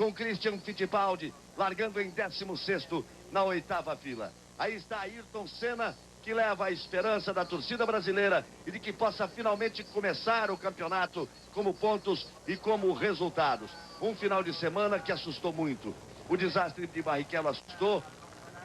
com Christian Fittipaldi largando em 16º na 8ª fila. Aí está Ayrton Senna, que leva a esperança da torcida brasileira e de que possa finalmente começar o campeonato como pontos e como resultados. Um final de semana que assustou muito. O desastre de Barrichello assustou,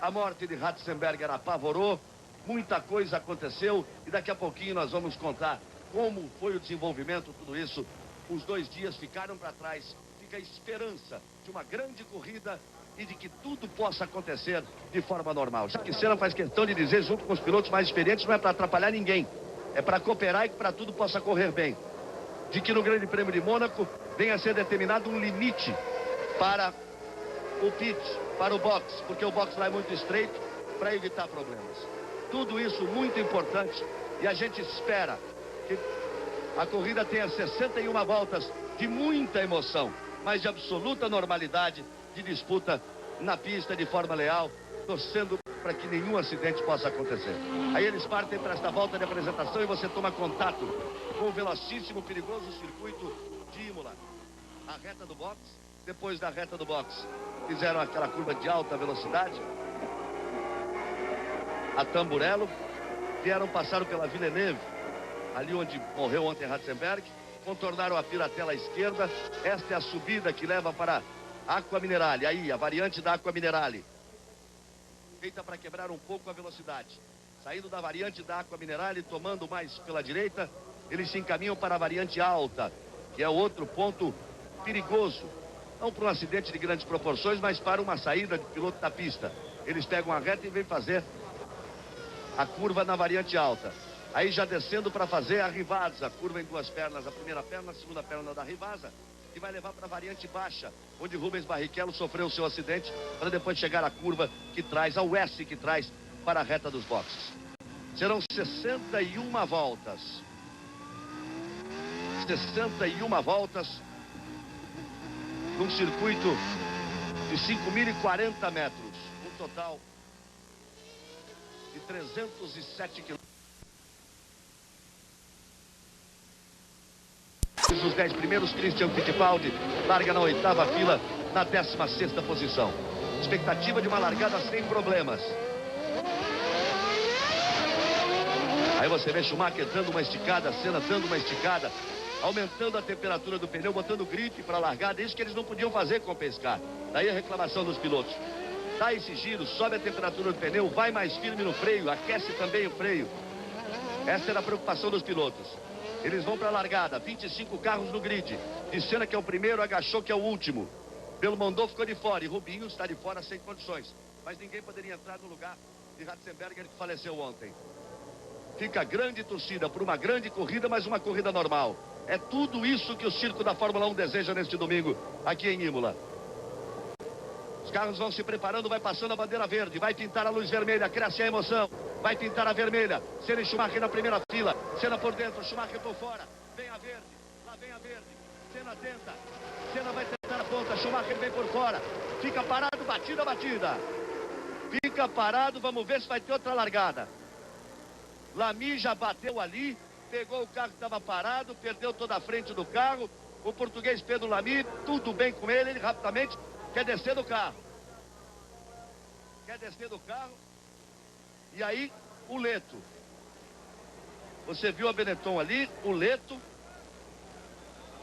a morte de Ratzenberger apavorou, muita coisa aconteceu e daqui a pouquinho nós vamos contar como foi o desenvolvimento, tudo isso. Os 2 dias ficaram para trás, fica a esperança de uma grande corrida e de que tudo possa acontecer de forma normal. Já que Senna faz questão de dizer, junto com os pilotos mais experientes, não é para atrapalhar ninguém, é para cooperar e que para tudo possa correr bem. De que no Grande Prêmio de Mônaco venha a ser determinado um limite para o pit, para o box, porque o box lá é muito estreito, para evitar problemas. Tudo isso muito importante e a gente espera que a corrida tenha 61 voltas de muita emoção, mas de absoluta normalidade, de disputa na pista de forma leal, torcendo para que nenhum acidente possa acontecer. Aí eles partem para esta volta de apresentação e você toma contato com o velocíssimo, perigoso circuito de Imola. A reta do box, depois da reta do box, fizeram aquela curva de alta velocidade, a Tamburello, passaram pela Villeneuve, ali onde morreu ontem Ratzenberg, contornaram a Piratella à esquerda. Esta é a subida que leva para Acqua Minerale, aí a variante da Acqua Minerale, feita para quebrar um pouco a velocidade. Saindo da variante da Acqua Minerale, tomando mais pela direita, eles se encaminham para a variante alta, que é outro ponto perigoso, não para um acidente de grandes proporções, mas para uma saída de piloto da pista. Eles pegam a reta e vêm fazer a curva na variante alta. Aí já descendo para fazer a Rivazza, curva em 2 pernas, a primeira perna, a segunda perna da Rivazza, que vai levar para a variante baixa, onde Rubens Barrichello sofreu o seu acidente, para depois chegar à curva que traz, ao S que traz para a reta dos boxes. Serão 61 voltas. 61 voltas num circuito de 5.040 metros, um total de 307 quilômetros. Os 10 primeiros, Christian Fittipaldi larga na 8ª fila, na 16ª posição. Expectativa de uma largada sem problemas. Aí você vê Schumacher dando uma esticada, Senna dando uma esticada, aumentando a temperatura do pneu, botando gripe para a largada. Isso que eles não podiam fazer com o pescar. Daí a reclamação dos pilotos. Dá esse giro, sobe a temperatura do pneu, vai mais firme no freio, aquece também o freio. Essa era a preocupação dos pilotos. Eles vão para a largada, 25 carros no grid. De Senna, que é o primeiro, agachou, que é o último. Belmondo ficou de fora e Rubinho está de fora sem condições. Mas ninguém poderia entrar no lugar de Ratzenberger, que faleceu ontem. Fica grande torcida por uma grande corrida, mas uma corrida normal. É tudo isso que o circo da Fórmula 1 deseja neste domingo, aqui em Imola. Os carros vão se preparando, vai passando a bandeira verde, vai pintar a luz vermelha, cresce a emoção, vai pintar a vermelha. Senna e Schumacher na primeira fila, Senna por dentro, Schumacher por fora, vem a verde, lá vem a verde, Senna tenta, Senna vai tentar a ponta, Schumacher vem por fora, fica parado, batida, batida. Fica parado, vamos ver se vai ter outra largada. Lamy já bateu ali, pegou o carro que estava parado, perdeu toda a frente do carro. O português Pedro Lamy, tudo bem com ele, ele rapidamente quer descer do carro. Quer descer do carro. E aí, o Leto. Você viu a Benetton ali, o Leto.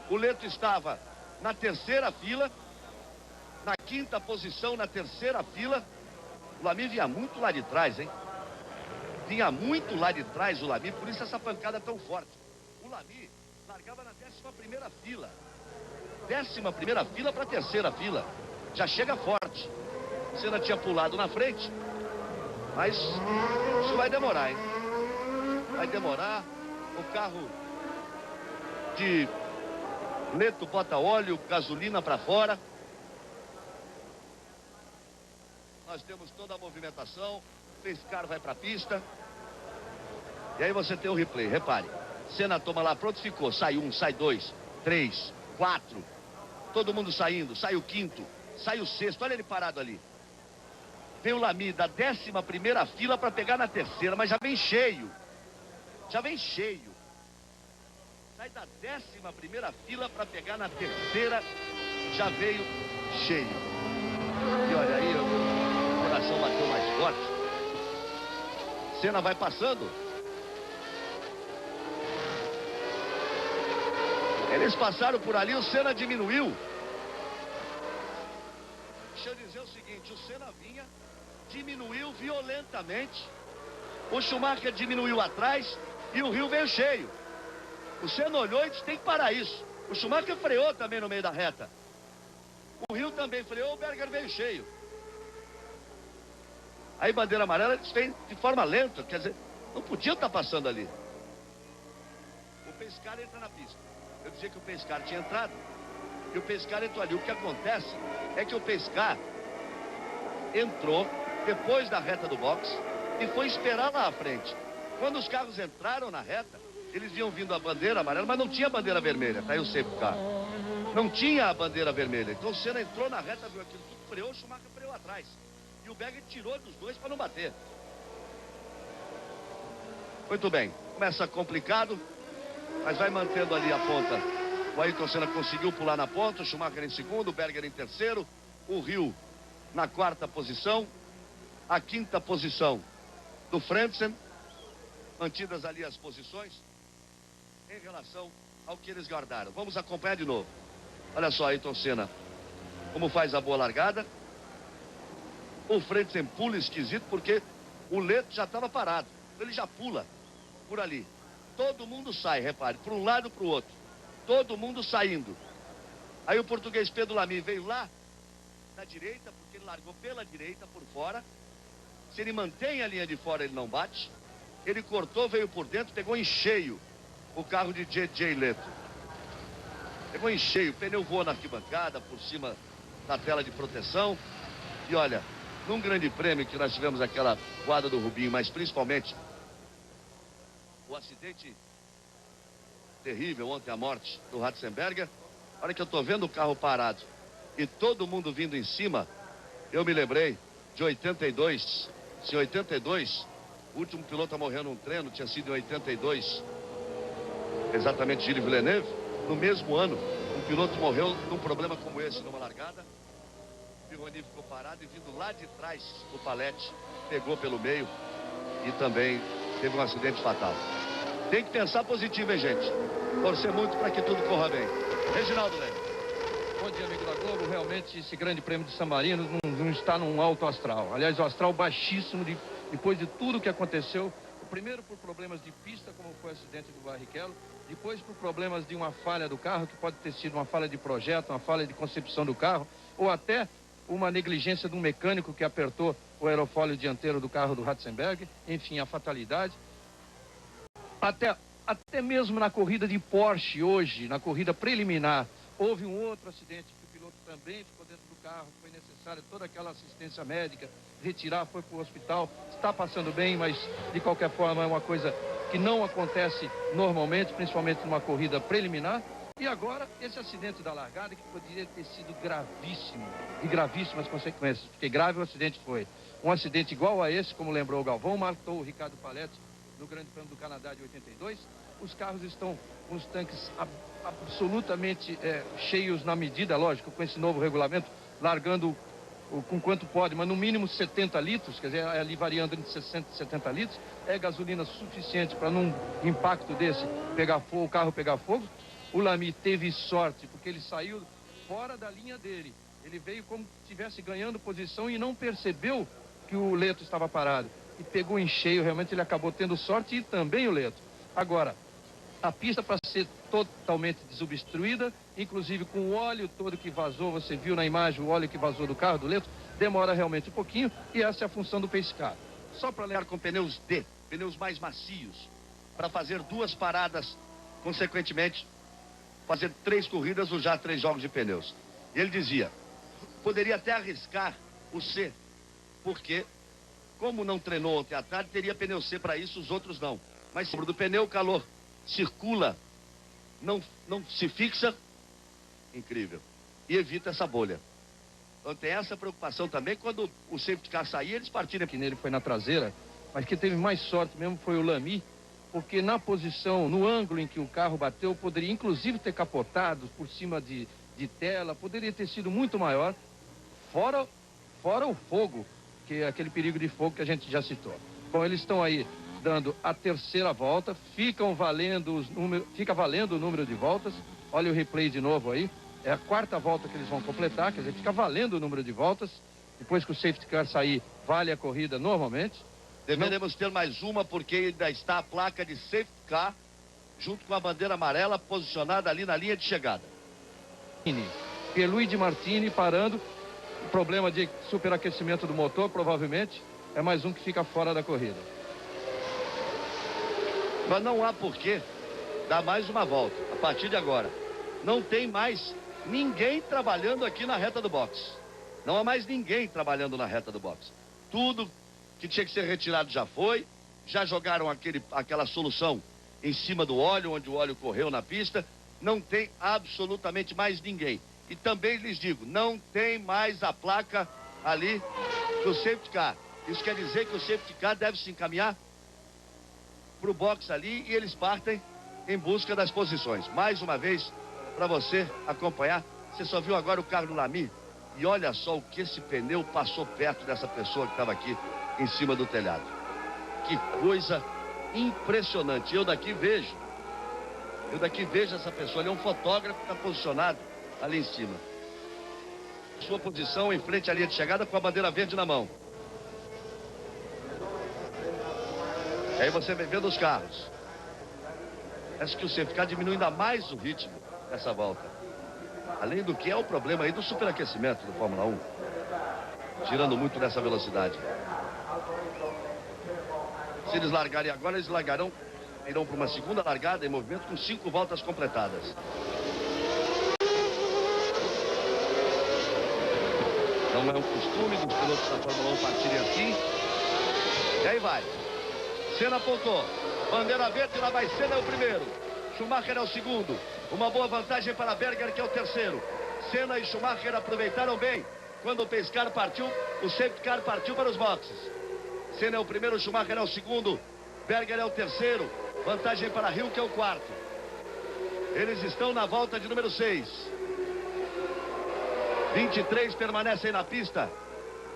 O Leto estava na 3ª fila, na 5ª posição, na 3ª fila. O Lamy vinha muito lá de trás, hein? Vinha muito lá de trás o Lamy, por isso essa pancada tão forte. O Lamy largava na 11ª fila. 11ª fila para a 3ª fila. Já chega forte. Senna tinha pulado na frente. Mas isso vai demorar, hein? Vai demorar. O carro de Leto bota óleo, gasolina para fora. Nós temos toda a movimentação. Pescar vai para a pista. E aí você tem o replay, repare. Senna toma lá, pronto, ficou. Sai 1, sai 2, 3, 4. Todo mundo saindo, sai o 5º, sai o 6º. Olha ele parado ali. Vem o Lamy da 11ª fila para pegar na 3ª, mas já vem cheio. Já vem cheio. Sai da 11ª fila para pegar na 3ª. Já veio cheio. E olha aí, o coração bateu mais forte. Senna vai passando. Eles passaram por ali, o Senna diminuiu. Deixa eu dizer o seguinte, o Senna vinha, diminuiu violentamente. O Schumacher diminuiu atrás e o Rio veio cheio. O Senna olhou e disse, tem que parar isso. O Schumacher freou também no meio da reta. O Rio também freou, o Berger veio cheio. Aí bandeira amarela vem de forma lenta, quer dizer, não podia estar passando ali. O Pescara entra na pista. Eu dizia que o Pescara tinha entrado e o Pescara entrou ali. O que acontece é que o Pescara entrou depois da reta do box e foi esperar lá à frente. Quando os carros entraram na reta, eles iam vindo a bandeira amarela, mas não tinha bandeira vermelha, tá aí o safety car. Não tinha a bandeira vermelha. Então o Senna entrou na reta, viu aquilo tudo, freou, o Schumacher freou atrás. E o Berger tirou dos dois para não bater. Muito bem, começa complicado, mas vai mantendo ali a ponta. O Ayrton Senna conseguiu pular na ponta, o Schumacher em segundo, o Berger em terceiro, o Rio na quarta posição, a quinta posição do Frentzen, mantidas ali as posições em relação ao que eles guardaram. Vamos acompanhar de novo. Olha só, Ayrton Senna, como faz a boa largada. O Frentzen pula esquisito porque o Leto já estava parado. Ele já pula por ali. Todo mundo sai, repare, para um lado e para o outro. Todo mundo saindo. Aí o português Pedro Lamy veio lá da direita, porque ele largou pela direita, por fora. Se ele mantém a linha de fora, ele não bate. Ele cortou, veio por dentro, pegou em cheio o carro de J.J. Leto. Pegou em cheio, o pneu voou na arquibancada, por cima da tela de proteção. E olha, num grande prêmio que nós tivemos aquela voada do Rubinho, mas principalmente o acidente terrível ontem, a morte do Ratzenberger. Olha que eu tô vendo o carro parado e todo mundo vindo em cima. Eu me lembrei de 82. Se em 82, o último piloto a morrer num treino tinha sido em 82. Exatamente, Gilles Villeneuve. No mesmo ano, um piloto morreu num problema como esse, numa largada. O Pironi ficou parado e vindo lá de trás do Palete, pegou pelo meio e também teve um acidente fatal. Tem que pensar positivo, hein, gente? Torcer muito para que tudo corra bem. Reginaldo Leme. Bom dia, amigo da Globo. Realmente, esse grande prêmio de San Marino não está num alto astral. Aliás, o astral baixíssimo depois de tudo que aconteceu. Primeiro por problemas de pista, como foi o acidente do Barrichello. Depois por problemas de uma falha do carro, que pode ter sido uma falha de projeto, uma falha de concepção do carro, ou até uma negligência de um mecânico que apertou o aerofólio dianteiro do carro do Ratzenberger. Enfim, a fatalidade. Até mesmo na corrida de Porsche hoje, na corrida preliminar, houve um outro acidente que o piloto também ficou dentro do carro, foi necessária toda aquela assistência médica, retirar, foi para o hospital, está passando bem, mas de qualquer forma é uma coisa que não acontece normalmente, principalmente numa corrida preliminar. E agora, esse acidente da largada, que poderia ter sido gravíssimo, e gravíssimas consequências, porque grave o acidente foi. Um acidente igual a esse, como lembrou o Galvão, matou o Ricardo Palete no Grande Prêmio do Canadá de 82. Os carros estão com os tanques absolutamente cheios na medida, lógico, com esse novo regulamento, largando com quanto pode, mas no mínimo 70 litros, quer dizer, ali variando entre 60 e 70 litros, é gasolina suficiente para num impacto desse pegar fogo, o carro pegar fogo. O Lamy teve sorte, porque ele saiu fora da linha dele. Ele veio como se estivesse ganhando posição e não percebeu que o Leto estava parado. E pegou em cheio, realmente ele acabou tendo sorte, e também o Leto. Agora, a pista para ser totalmente desobstruída, inclusive com o óleo todo que vazou, você viu na imagem o óleo que vazou do carro do Leto, demora realmente um pouquinho, e essa é a função do pace car. Só para lembrar, com pneus D, pneus mais macios, para fazer duas paradas, consequentemente, fazer 3 corridas ou já 3 jogos de pneus. E ele dizia, poderia até arriscar o C, porque, como não treinou ontem à tarde, teria pneu C para isso, os outros não. Mas sobre do pneu, o calor circula, não se fixa, incrível, e evita essa bolha. Então tem essa preocupação também, quando o safety car sair, eles partiram. Que nele foi na traseira, mas que teve mais sorte mesmo foi o Lamy, porque na posição, no ângulo em que o carro bateu, poderia inclusive ter capotado por cima de de tela, poderia ter sido muito maior, fora o fogo, que é aquele perigo de fogo que a gente já citou. Bom, eles estão aí dando a terceira volta, fica valendo o número de voltas. Olha o replay de novo aí, é a quarta volta que eles vão completar, quer dizer, fica valendo o número de voltas. Depois que o safety car sair, vale a corrida normalmente. Deveremos ter mais uma, porque ainda está a placa de safety car, junto com a bandeira amarela, posicionada ali na linha de chegada. Pierluigi Martini parando, problema de superaquecimento do motor, provavelmente, é mais um que fica fora da corrida. Mas não há porquê dar mais uma volta, a partir de agora. Não tem mais ninguém trabalhando aqui na reta do boxe. Não há mais ninguém trabalhando na reta do boxe. Tudo que tinha que ser retirado já foi. Já jogaram aquela solução em cima do óleo, onde o óleo correu na pista. Não tem absolutamente mais ninguém. E também lhes digo, não tem mais a placa ali do safety car. Isso quer dizer que o safety car deve se encaminhar para o box ali e eles partem em busca das posições. Mais uma vez, para você acompanhar, você só viu agora o carro do Lamy. E olha só o que esse pneu passou perto dessa pessoa que estava aqui em cima do telhado. Que coisa impressionante. Eu daqui vejo essa pessoa. Ele é um fotógrafo que está posicionado ali em cima. Sua posição em frente à linha de chegada com a bandeira verde na mão. E aí você vem vendo os carros. Acho que o safety car diminui ainda mais o ritmo dessa volta. Além do que é o problema aí do superaquecimento do Fórmula 1. Tirando muito dessa velocidade. Se eles largarem agora, eles irão para uma segunda largada em movimento com 5 voltas completadas. Não é um costume dos pilotos da Fórmula 1 partirem assim. E aí vai. Senna apontou. Bandeira verde, lá vai Senna, é o primeiro. Schumacher é o segundo. Uma boa vantagem para Berger, que é o terceiro. Senna e Schumacher aproveitaram bem. Quando o pace car partiu, o safety car partiu para os boxes. Senna é o primeiro, Schumacher é o segundo. Berger é o terceiro. Vantagem para Hill, que é o quarto. Eles estão na volta de número 6. 23 permanecem na pista.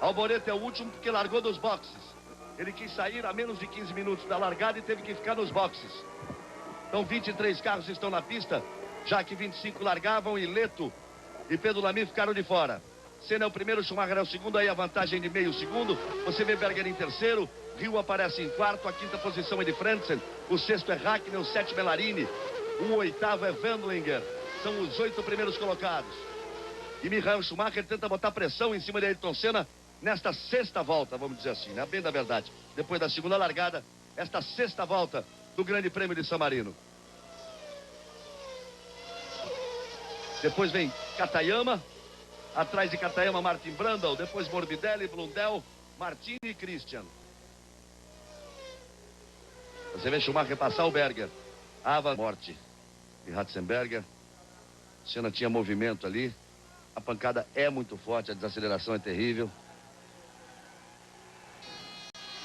Alboreto é o último porque largou dos boxes. Ele quis sair a menos de 15 minutos da largada e teve que ficar nos boxes. Então 23 carros estão na pista, já que 25 largavam e Leto e Pedro Lamy ficaram de fora. Senna é o primeiro, Schumacher é o segundo, aí a vantagem de meio segundo. Você vê Berger em terceiro, Hill aparece em quarto, a quinta posição é de Frentzen, o sexto é Hackney, o sétimo é Larini, o oitavo é Wendlinger. São os 8 primeiros colocados. E Michael Schumacher tenta botar pressão em cima de Ayrton Senna nesta sexta volta, vamos dizer assim, né? Bem da verdade. Depois da segunda largada, esta sexta volta do Grande Prêmio de San Marino. Depois vem Katayama. Atrás de Katayama, Martin Brundle. Depois Morbidelli, Blundell, Martini e Christian. Você vê Schumacher passar o Berger. Ava, morte de Ratzenberger. Senna tinha movimento ali. A pancada é muito forte, a desaceleração é terrível.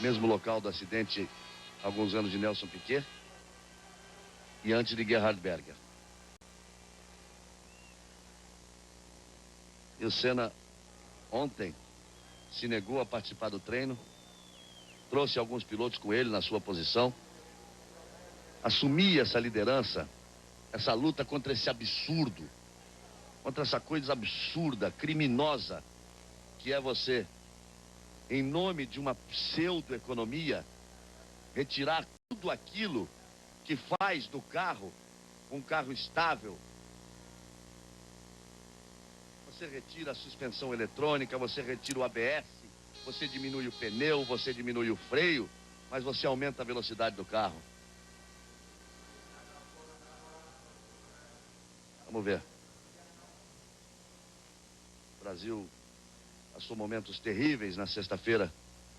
Mesmo local do acidente, alguns anos de Nelson Piquet. E antes de Gerhard Berger. E o Senna, ontem, se negou a participar do treino. Trouxe alguns pilotos com ele na sua posição. Assumia essa liderança, essa luta contra esse absurdo. Contra essa coisa absurda, criminosa, que é você, em nome de uma pseudo-economia, retirar tudo aquilo que faz do carro um carro estável. Você retira a suspensão eletrônica, você retira o ABS, você diminui o pneu, você diminui o freio, mas você aumenta a velocidade do carro. Vamos ver. O Brasil passou momentos terríveis na sexta-feira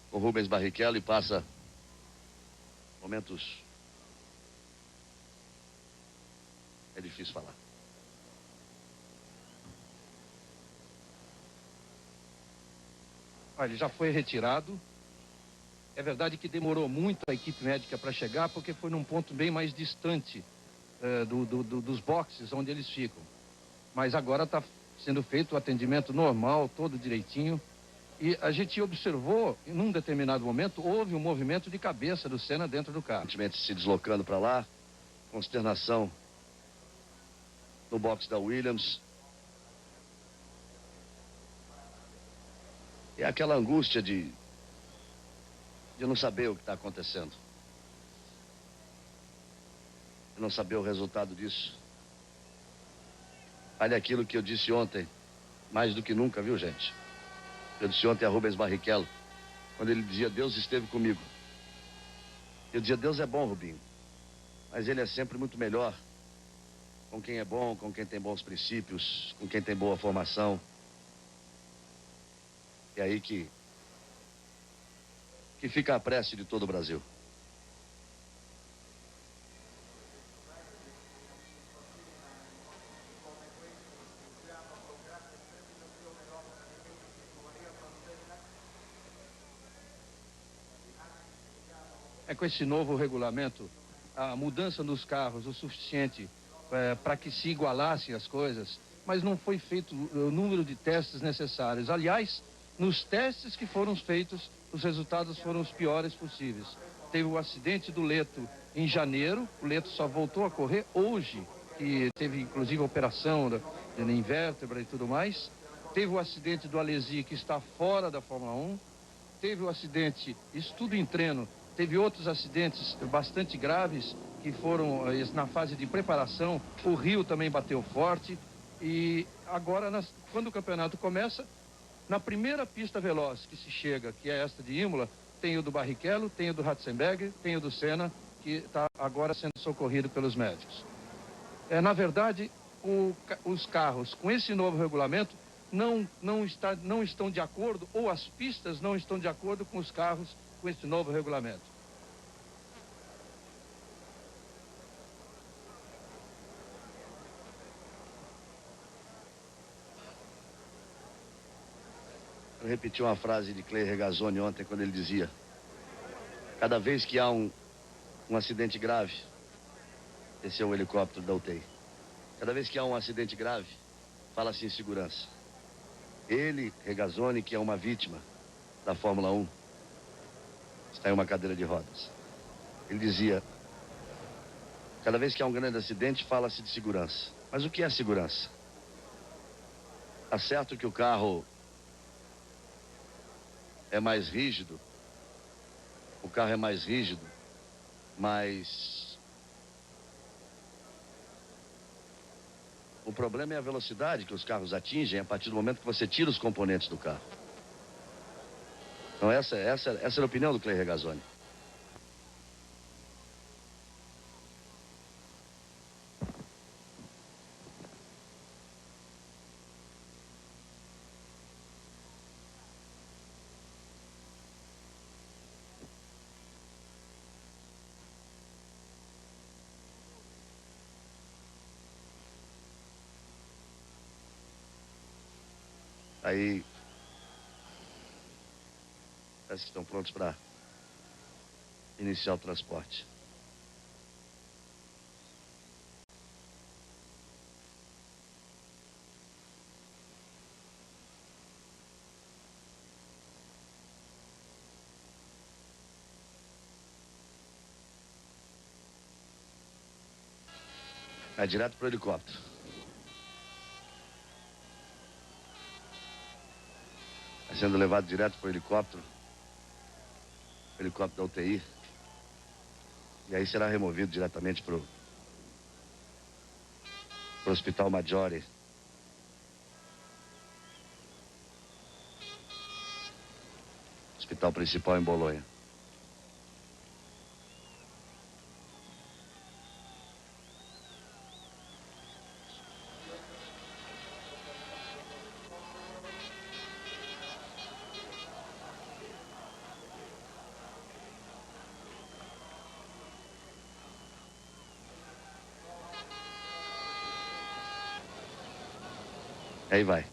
com Rubens Barrichello e passa momentos... É difícil falar. Ele já foi retirado. É verdade que demorou muito a equipe médica para chegar, porque foi num ponto bem mais distante dos boxes onde eles ficam. mas agora está sendo feito o atendimento normal, todo direitinho. E a gente observou, num determinado momento, houve um movimento de cabeça do Senna dentro do carro. Se deslocando para lá, consternação no box da Williams. É aquela angústia de não saber o que está acontecendo. De não saber o resultado disso. Olha aquilo que eu disse ontem, mais do que nunca, viu, gente? Eu disse ontem a Rubens Barrichello, quando ele dizia, Deus esteve comigo. Eu dizia, Deus é bom, Rubinho, mas ele é sempre muito melhor com quem é bom, com quem tem bons princípios, com quem tem boa formação. É aí que fica a prece de todo o Brasil. É com esse novo regulamento, a mudança dos carros o suficiente para que se igualassem as coisas, mas não foi feito o número de testes necessários. Aliás, nos testes que foram feitos, os resultados foram os piores possíveis. Teve o acidente do Leto em janeiro, o Leto só voltou a correr hoje, que teve inclusive a operação da invértebra e tudo mais. Teve o acidente do Alesi, que está fora da Fórmula 1. Teve o acidente, isso tudo em treino. Teve outros acidentes bastante graves que foram na fase de preparação. O Rio também bateu forte. E agora, quando o campeonato começa, na primeira pista veloz que se chega, que é esta de Imola, tem o do Barrichello, tem o do Ratzenberger, tem o do Senna, que está agora sendo socorrido pelos médicos. Na verdade, os carros com esse novo regulamento não estão de acordo, ou as pistas não estão de acordo com os carros com esse novo regulamento. Eu repeti uma frase de Clay Regazzoni ontem, quando ele dizia, cada vez que há um acidente grave, esse é o helicóptero da UTI, cada vez que há um acidente grave, fala-se em segurança. Ele, Regazzoni, que é uma vítima da Fórmula 1, está em uma cadeira de rodas. Ele dizia, cada vez que há um grande acidente, fala-se de segurança. Mas o que é segurança? Tá certo que o carro é mais rígido, mas o problema é a velocidade que os carros atingem a partir do momento que você tira os componentes do carro. Então essa é a opinião do Clay Regazzoni. Aí, parece que estão prontos para iniciar o transporte. É direto para o helicóptero. Está sendo levado direto para o helicóptero da UTI. E aí será removido diretamente para o Hospital Maggiore. Hospital principal em Bolonha. Aí vai.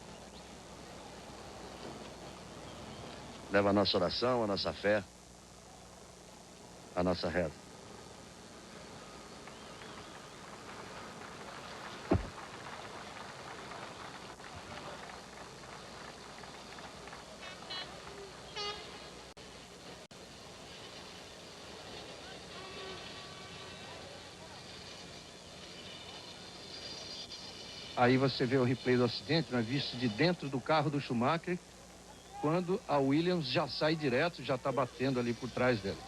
Leva a nossa oração, a nossa fé, a nossa reza. Aí você vê o replay do acidente, né, visto de dentro do carro do Schumacher, quando a Williams já sai direto, já está batendo ali por trás dela.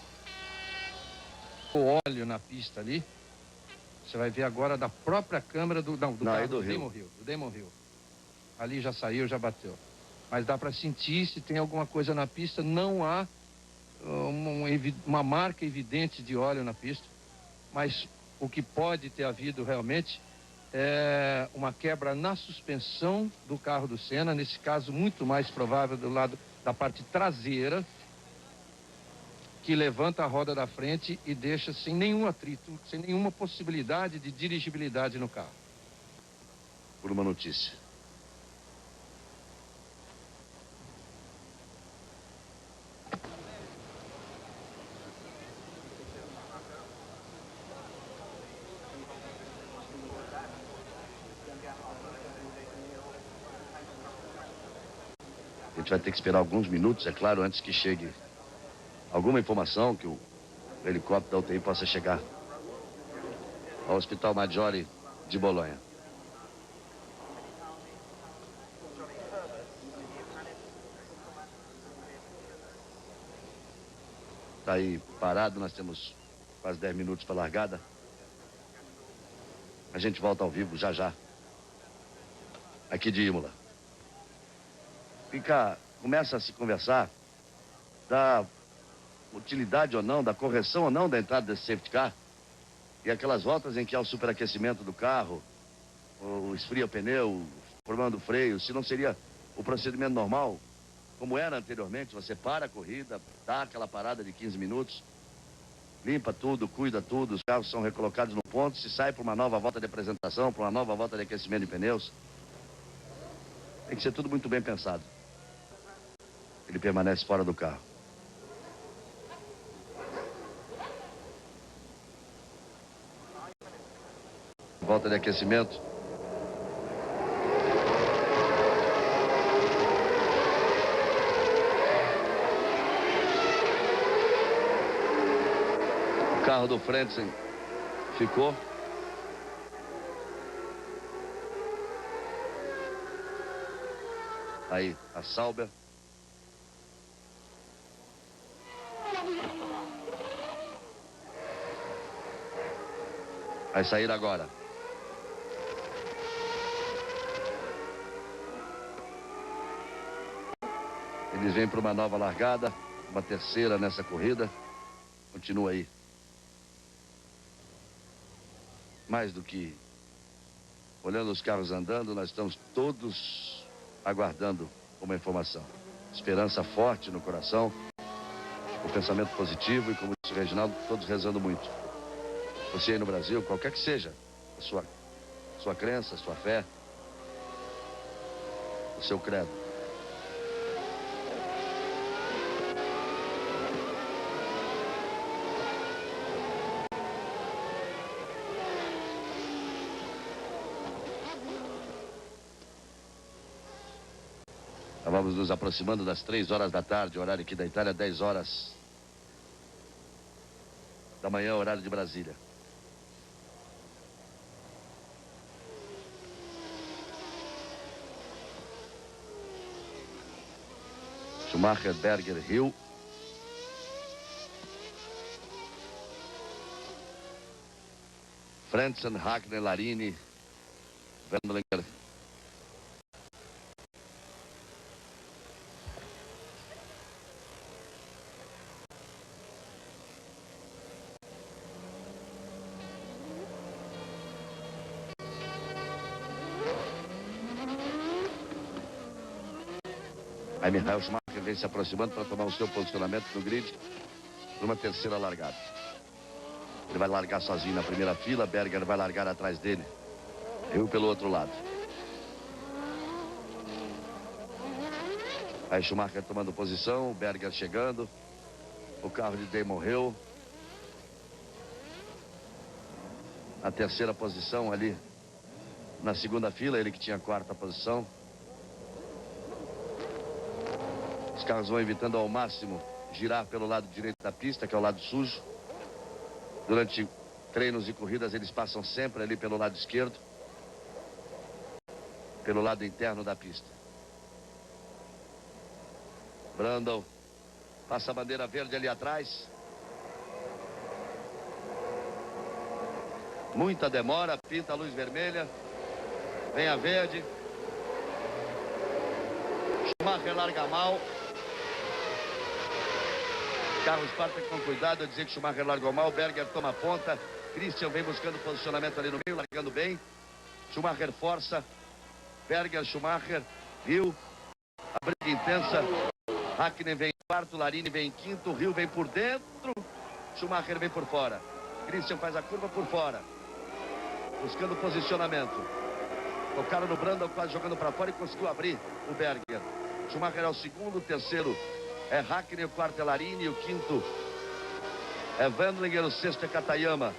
O óleo na pista ali, você vai ver agora da própria câmera do carro do Damon Hill. Ali já saiu, já bateu. Mas dá para sentir se tem alguma coisa na pista. Não há uma marca evidente de óleo na pista, mas o que pode ter havido realmente é uma quebra na suspensão do carro do Senna, nesse caso muito mais provável do lado da parte traseira, que levanta a roda da frente e deixa sem nenhum atrito, sem nenhuma possibilidade de dirigibilidade no carro. Por uma notícia. A gente vai ter que esperar alguns minutos, é claro, antes que chegue alguma informação que o helicóptero da UTI possa chegar ao Hospital Maggiore de Bolonha. Está aí parado, nós temos quase 10 minutos para a largada. A gente volta ao vivo já já, aqui de Imola. Começa a se conversar da utilidade ou não, da correção ou não da entrada desse safety car. E aquelas voltas em que há o superaquecimento do carro, o esfria o pneu, formando o freio, se não seria o procedimento normal, como era anteriormente, você para a corrida, dá aquela parada de 15 minutos, limpa tudo, cuida tudo, os carros são recolocados no ponto, se sai para uma nova volta de apresentação, para uma nova volta de aquecimento de pneus. Tem que ser tudo muito bem pensado. Ele permanece fora do carro. Volta de aquecimento. O carro do Frentzen ficou. Aí, a Sauber. Vai sair agora. Eles vêm para uma nova largada, uma terceira nessa corrida. Continua aí. Mais do que olhando os carros andando, nós estamos todos aguardando uma informação. Esperança forte no coração, o pensamento positivo e, como disse o Reginaldo, todos rezando muito. Você aí no Brasil, qualquer que seja a sua crença, a sua fé, o seu credo. Vamos nos aproximando das 3 horas da tarde, horário aqui da Itália, 10 horas da manhã, horário de Brasília. Schumacher, Berger, Hill. Frentzen, Hackner, Larini, Wendlinger. Aí Michael Schumacher vem se aproximando para tomar o seu posicionamento no grid numa terceira largada. Ele vai largar sozinho na primeira fila, Berger vai largar atrás dele. Eu pelo outro lado. Aí Schumacher tomando posição, Berger chegando. O carro de Damon Hill. Na terceira posição ali. Na segunda fila, ele que tinha a quarta posição. Os carros vão evitando ao máximo girar pelo lado direito da pista, que é o lado sujo. Durante treinos e corridas, eles passam sempre ali pelo lado esquerdo. pelo lado interno da pista. Brandon passa a bandeira verde ali atrás. Muita demora, pinta a luz vermelha. Vem a verde. Schumacher larga mal. Carlos parte com cuidado a dizer que Schumacher largou mal. Berger toma a ponta. Christian vem buscando posicionamento ali no meio, largando bem. Schumacher força. Berger, Schumacher, Hill. A briga intensa. Hakkinen vem em quarto, Larini vem em quinto, Hill vem por dentro. Schumacher vem por fora. Christian faz a curva por fora. Buscando posicionamento. Tocaram no Brandon, quase jogando para fora e conseguiu abrir o Berger. Schumacher é o segundo, o terceiro é Hakkinen, o quarto é Larini, o quinto é Wendlinger, o sexto é Katayama.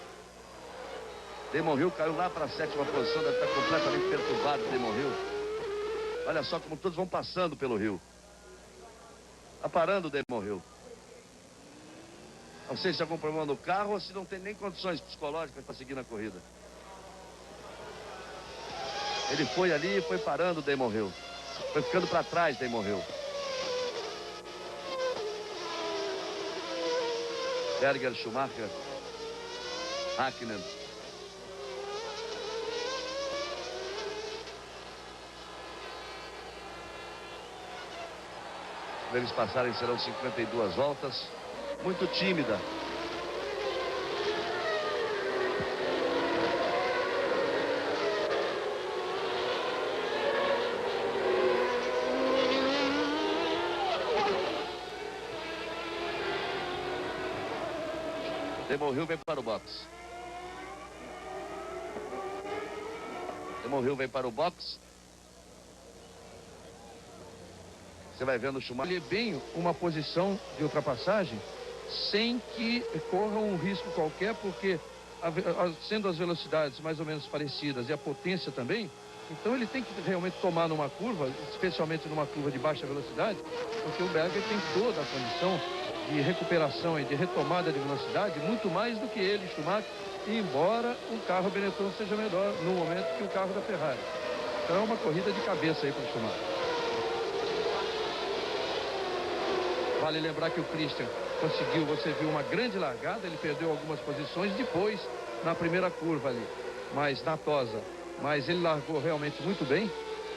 Damon Hill caiu lá para a sétima posição, deve estar completamente perturbado, Damon Hill. Olha só como todos vão passando pelo Hill. Está parando o Damon Hill. Não sei se é algum problema no carro ou se não tem nem condições psicológicas para seguir na corrida. Ele foi ali e foi parando o Damon Hill. Foi ficando para trás, Damon Hill. Berger, Schumacher, Hakkinen. Quando eles passarem serão 52 voltas. Muito tímida. Damon Hill vem para o box. Damon Hill vem para o box. Você vai vendo o Schumacher. Ele bem uma posição de ultrapassagem sem que corra um risco qualquer, porque sendo as velocidades mais ou menos parecidas e a potência também, então ele tem que realmente tomar numa curva, especialmente numa curva de baixa velocidade, porque o Berger tem toda a condição de recuperação e de retomada de velocidade, muito mais do que ele, Schumacher, embora o carro Benetton seja melhor no momento que o carro da Ferrari. Então é uma corrida de cabeça aí para o Schumacher. Vale lembrar que o Christian conseguiu, você viu uma grande largada, ele perdeu algumas posições depois na primeira curva ali, mais natosa, mas ele largou realmente muito bem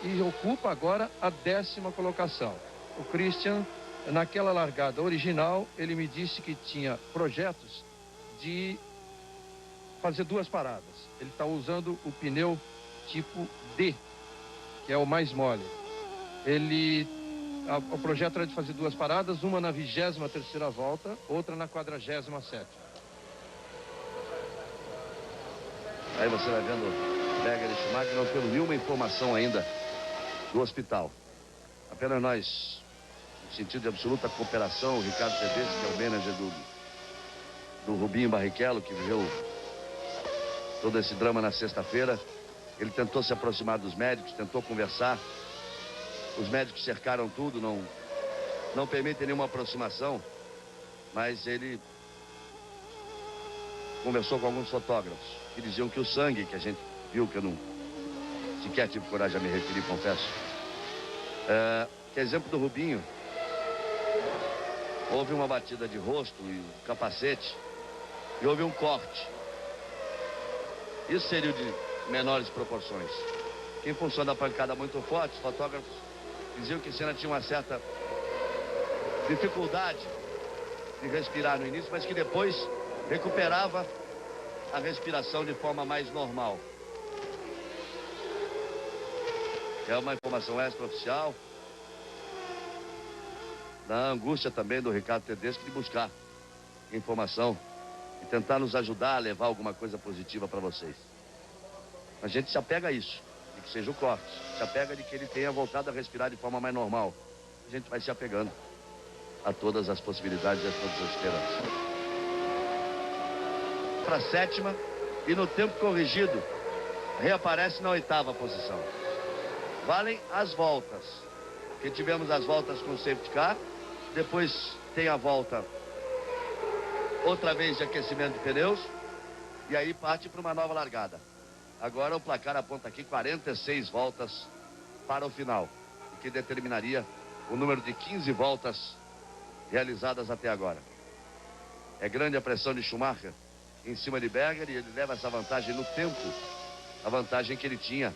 e ocupa agora a 10ª colocação. O Christian, naquela largada original, ele me disse que tinha projetos de fazer 2 paradas. Ele está usando o pneu tipo D, que é o mais mole. O projeto era de fazer 2 paradas, uma na 23ª volta, outra na 47ª. Aí você vai vendo Berger e Schumacher, não temos nenhuma informação ainda do hospital. Apenas nós, no sentido de absoluta cooperação, o Ricardo Tedeschi, que é o manager do Rubinho Barrichello, que viveu todo esse drama na sexta-feira, ele tentou se aproximar dos médicos, tentou conversar. Os médicos cercaram tudo, não permitem nenhuma aproximação, mas ele conversou com alguns fotógrafos que diziam que o sangue que a gente viu, que eu não sequer tive coragem a me referir, confesso, que exemplo do Rubinho, houve uma batida de rosto e um capacete e houve um corte. Isso seria de menores proporções. Que em função da pancada muito forte, os fotógrafos diziam que Senna tinha uma certa dificuldade de respirar no início, mas que depois recuperava a respiração de forma mais normal. É uma informação extraoficial, da angústia também do Ricardo Tedeschi de buscar informação e tentar nos ajudar a levar alguma coisa positiva para vocês. A gente se apega a isso, de que seja o corte, se apega de que ele tenha voltado a respirar de forma mais normal. A gente vai se apegando a todas as possibilidades e a todas as esperanças. Para a 7ª e no tempo corrigido reaparece na 8ª posição. Valem as voltas, que tivemos as voltas com o safety car, depois tem a volta outra vez de aquecimento de pneus e aí parte para uma nova largada. Agora o placar aponta aqui 46 voltas para o final, o que determinaria o número de 15 voltas realizadas até agora. É grande a pressão de Schumacher em cima de Berger, e ele leva essa vantagem no tempo, a vantagem que ele tinha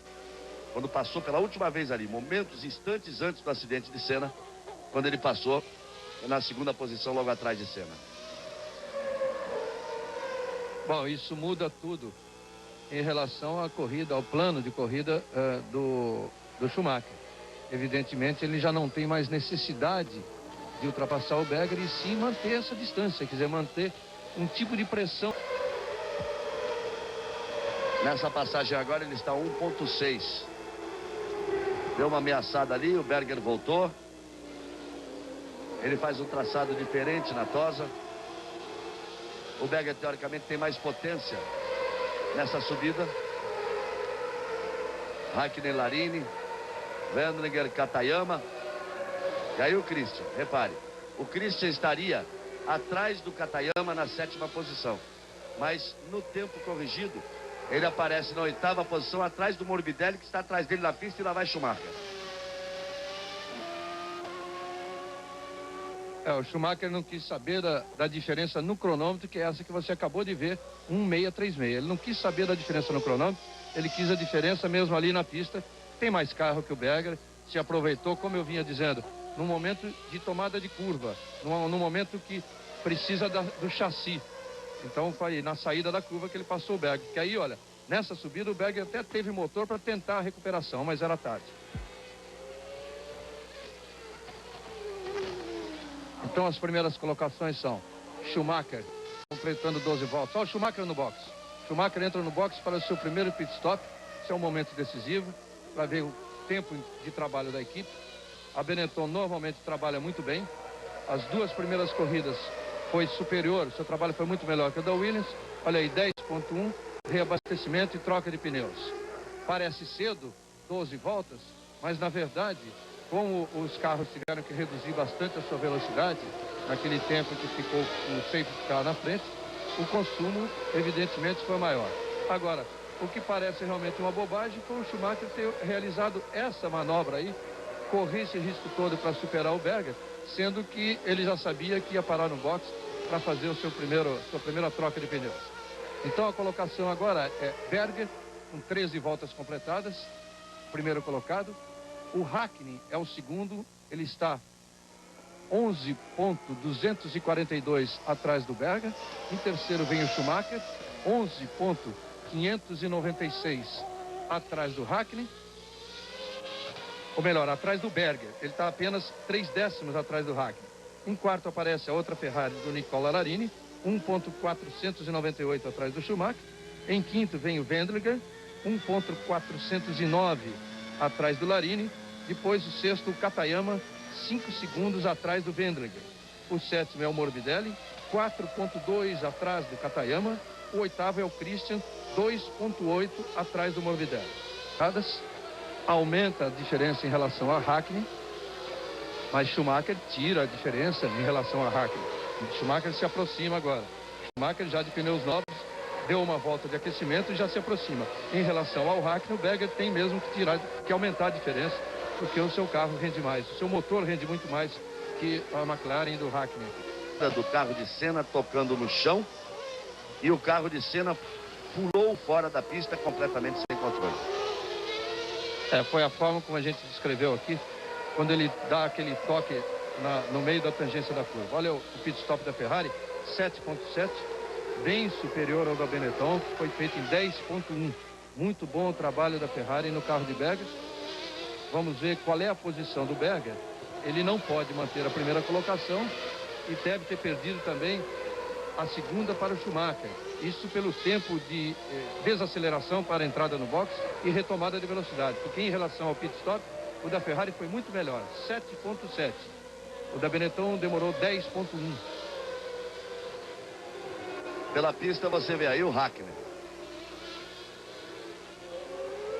quando passou pela última vez ali, instantes antes do acidente de Senna, quando ele passou na segunda posição logo atrás de Senna. Bom, isso muda tudo em relação à corrida, ao plano de corrida do Schumacher. Evidentemente, ele já não tem mais necessidade de ultrapassar o Berger e sim manter essa distância, quer dizer, manter um tipo de pressão. Nessa passagem agora ele está 1.6. Deu uma ameaçada ali, o Berger voltou. Ele faz um traçado diferente na tosa. O Berger, teoricamente, tem mais potência nessa subida. Hakkinen, Larini, Wendlinger, Katayama. E aí o Christian, repare, o Christian estaria atrás do Katayama na 7ª posição. Mas no tempo corrigido, ele aparece na 8ª posição, atrás do Morbidelli, que está atrás dele na pista, e lá vai Schumacher. O Schumacher não quis saber da diferença no cronômetro, que é essa que você acabou de ver, 1.636. Ele não quis saber da diferença no cronômetro, ele quis a diferença mesmo ali na pista. Tem mais carro que o Berger, se aproveitou, como eu vinha dizendo, num momento de tomada de curva, num momento que precisa do chassi. Então foi na saída da curva que ele passou o Berger. Que aí, olha, nessa subida o Berger até teve motor para tentar a recuperação, mas era tarde. Então as primeiras colocações são Schumacher completando 12 voltas. Olha o Schumacher no box. Schumacher entra no box para o seu primeiro pit stop. Esse é um momento decisivo para ver o tempo de trabalho da equipe. A Benetton normalmente trabalha muito bem. As duas primeiras corridas foi superior, o seu trabalho foi muito melhor que o da Williams. Olha aí, 10.1, reabastecimento e troca de pneus. Parece cedo, 12 voltas, mas na verdade, como os carros tiveram que reduzir bastante a sua velocidade, naquele tempo que ficou o safety car na frente, o consumo evidentemente foi maior. Agora, o que parece realmente uma bobagem foi o Schumacher ter realizado essa manobra aí, correr esse risco todo para superar o Berger, sendo que ele já sabia que ia parar no box para fazer sua primeira troca de pneus. Então a colocação agora é Berger, com 13 voltas completadas, primeiro colocado. O Hakkinen é o segundo, ele está 11.242 atrás do Berger. Em terceiro vem o Schumacher, 11.596 atrás do Hakkinen. Ou melhor, atrás do Berger. Ele está apenas 3 décimos atrás do Hakkinen. Em quarto aparece a outra Ferrari do Nicola Larini, 1.498 atrás do Schumacher. Em quinto vem o Wendlinger, 1.409 atrás do Larini. Depois o sexto, o Katayama, 5 segundos atrás do Wendlinger. O sétimo é o Morbidelli, 4.2 atrás do Katayama. O oitavo é o Christian, 2.8 atrás do Morbidelli. Aumenta a diferença em relação a Hakkinen, mas Schumacher tira a diferença em relação a Hakkinen. Schumacher se aproxima agora. Schumacher já de pneus novos, deu uma volta de aquecimento e já se aproxima. Em relação ao Hakkinen, o Berger tem mesmo que aumentar a diferença, porque o seu carro rende mais, o seu motor rende muito mais que a McLaren do Hakkinen. Do carro de Senna tocando no chão, e o carro de Senna pulou fora da pista completamente sem controle. Foi a forma como a gente descreveu aqui, quando ele dá aquele toque no meio da tangência da curva. Olha o pit stop da Ferrari, 7.7, bem superior ao da Benetton, que foi feito em 10.1. Muito bom o trabalho da Ferrari no carro de Berger. Vamos ver qual é a posição do Berger. Ele não pode manter a primeira colocação e deve ter perdido também a segunda para o Schumacher. Isso pelo tempo de desaceleração para a entrada no box e retomada de velocidade. Porque em relação ao pit stop, o da Ferrari foi muito melhor, 7.7. O da Benetton demorou 10.1. Pela pista você vê aí o Hakkinen,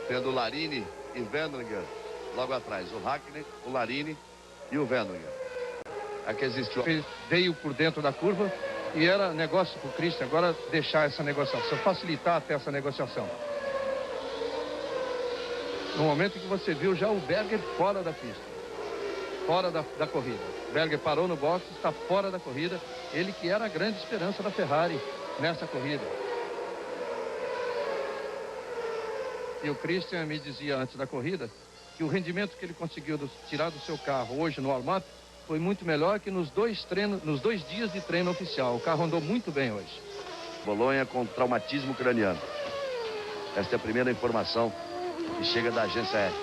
tendo Larini e Wendlinger logo atrás. O Hakkinen, o Larini e o Wendlinger. Aqui existiu. Ele veio por dentro da curva e era negócio para o Christian agora deixar essa negociação, facilitar até essa negociação. no momento em que você viu já o Berger fora da pista, fora da corrida. O Berger parou no box, está fora da corrida. Ele que era a grande esperança da Ferrari nessa corrida. E o Christian me dizia antes da corrida que o rendimento que ele conseguiu tirar do seu carro hoje no warm-up foi muito melhor que nos dois dias de treino oficial. O carro andou muito bem hoje. Bolonha com traumatismo craniano. Esta é a primeira informação que chega da agência F.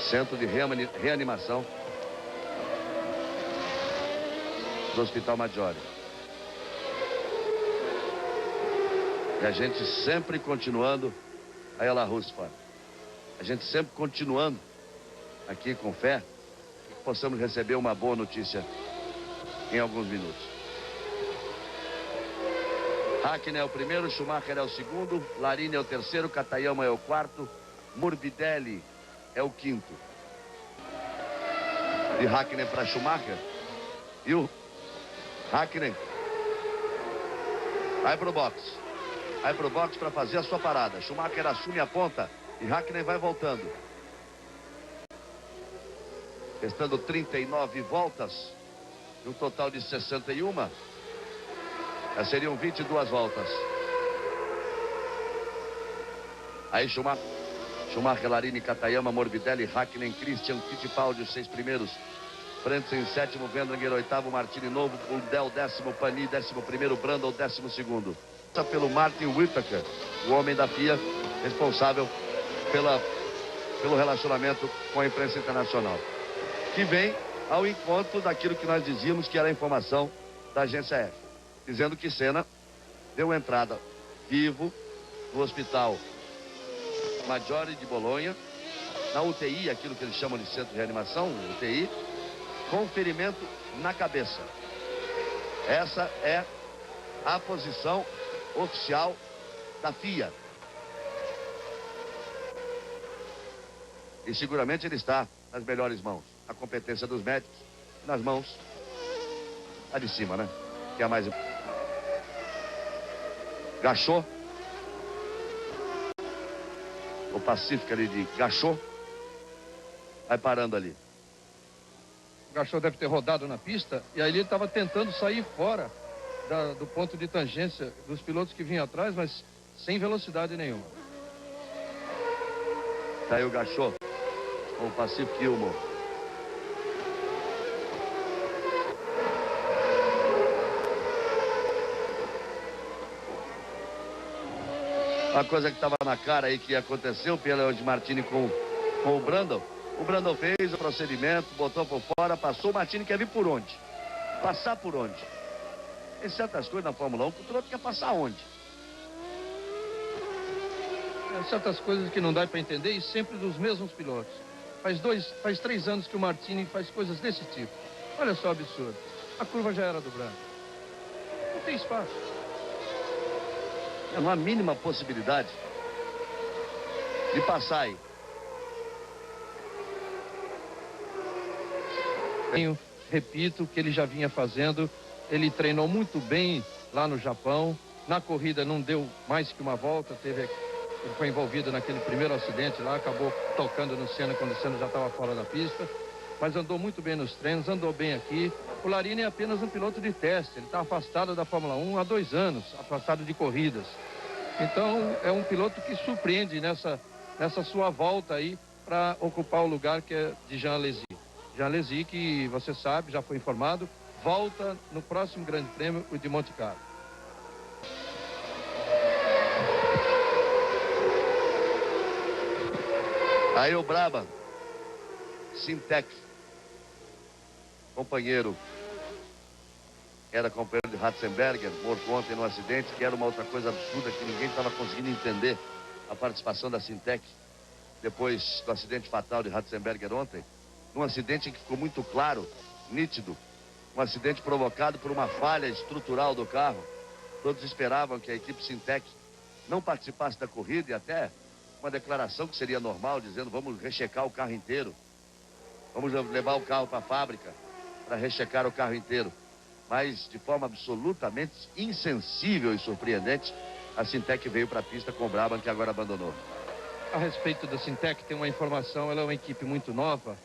Centro de reanimação do Hospital Maggiore. E a gente sempre continuando a Ela Rusfa. A gente sempre continuando aqui com fé que possamos receber uma boa notícia em alguns minutos. Hakkinen é o primeiro, Schumacher é o segundo, Larini é o terceiro, Katayama é o quarto, Morbidelli é o quinto. De Hakkinen para Schumacher. E o Hakkinen vai pro box. Vai pro box para fazer a sua parada. Schumacher assume a ponta e Hakkinen vai voltando. Restando 39 voltas, um total de 61. Já seriam 22 voltas. Aí Schumacher, Larini, Katayama, Morbidelli, Hakkinen, Christian, Fittipaldi, os 6 primeiros. Frentzen, sétimo, Wendlinger, oitavo, Martini novo, Bundel, décimo, Pani, 11º, Brundle, 12º. Pelo Martin Whittaker, o homem da FIA, responsável pelo relacionamento com a imprensa internacional, que vem ao encontro daquilo que nós dizíamos que era a informação da agência F, dizendo que Senna deu entrada vivo no hospital Maggiore de Bolonha, na UTI, aquilo que eles chamam de centro de reanimação, UTI, com ferimento na cabeça. Essa é a posição oficial da FIA. E seguramente ele está nas melhores mãos. A competência dos médicos, nas mãos lá de cima, né? Que é a mais... Gachot. O Pacífico ali de Gachot. Vai parando ali. O Gachot deve ter rodado na pista e aí ele estava tentando sair fora do ponto de tangência dos pilotos que vinham atrás, mas sem velocidade nenhuma. Tá aí o Gachot com o Pacific Ilmo. Uma coisa que estava na cara aí que aconteceu pelo de Martini com o Brundle. O Brundle fez o procedimento, botou por fora, passou. O Martini quer vir por onde? Passar por onde? Tem certas coisas na Fórmula 1 que o piloto quer passar onde? Certas coisas que não dá para entender e sempre dos mesmos pilotos. Faz 3 anos que o Martini faz coisas desse tipo. Olha só o absurdo. A curva já era do Brundle. Não tem espaço. Não há a mínima possibilidade de passar aí. Repito o que ele já vinha fazendo. Ele treinou muito bem lá no Japão. Na corrida não deu mais que uma volta. Ele foi envolvido naquele primeiro acidente lá. Acabou tocando no Senna quando o Senna já estava fora da pista. Mas andou muito bem nos treinos, andou bem aqui. O Larini é apenas um piloto de teste. Ele está afastado da Fórmula 1 há 2 anos, afastado de corridas. Então é um piloto que surpreende nessa sua volta aí para ocupar o lugar que é de Jean Alesi. Jean Alesi, que você sabe, já foi informado, volta no próximo Grande Prêmio, o de Monte Carlo. Aí o Brabham, Sintec, companheiro, era companheiro de Ratzenberger, morto ontem no acidente, que era uma outra coisa absurda que ninguém estava conseguindo entender a participação da Sintec depois do acidente fatal de Ratzenberger ontem. Um acidente em que ficou muito claro, nítido, um acidente provocado por uma falha estrutural do carro. Todos esperavam que a equipe Sintec não participasse da corrida e até uma declaração que seria normal, dizendo vamos rechecar o carro inteiro. Vamos levar o carro para a fábrica para rechecar o carro inteiro. Mas de forma absolutamente insensível e surpreendente, a Sintec veio para a pista com o Brabham, que agora abandonou. A respeito da Sintec, tem uma informação, ela é uma equipe muito nova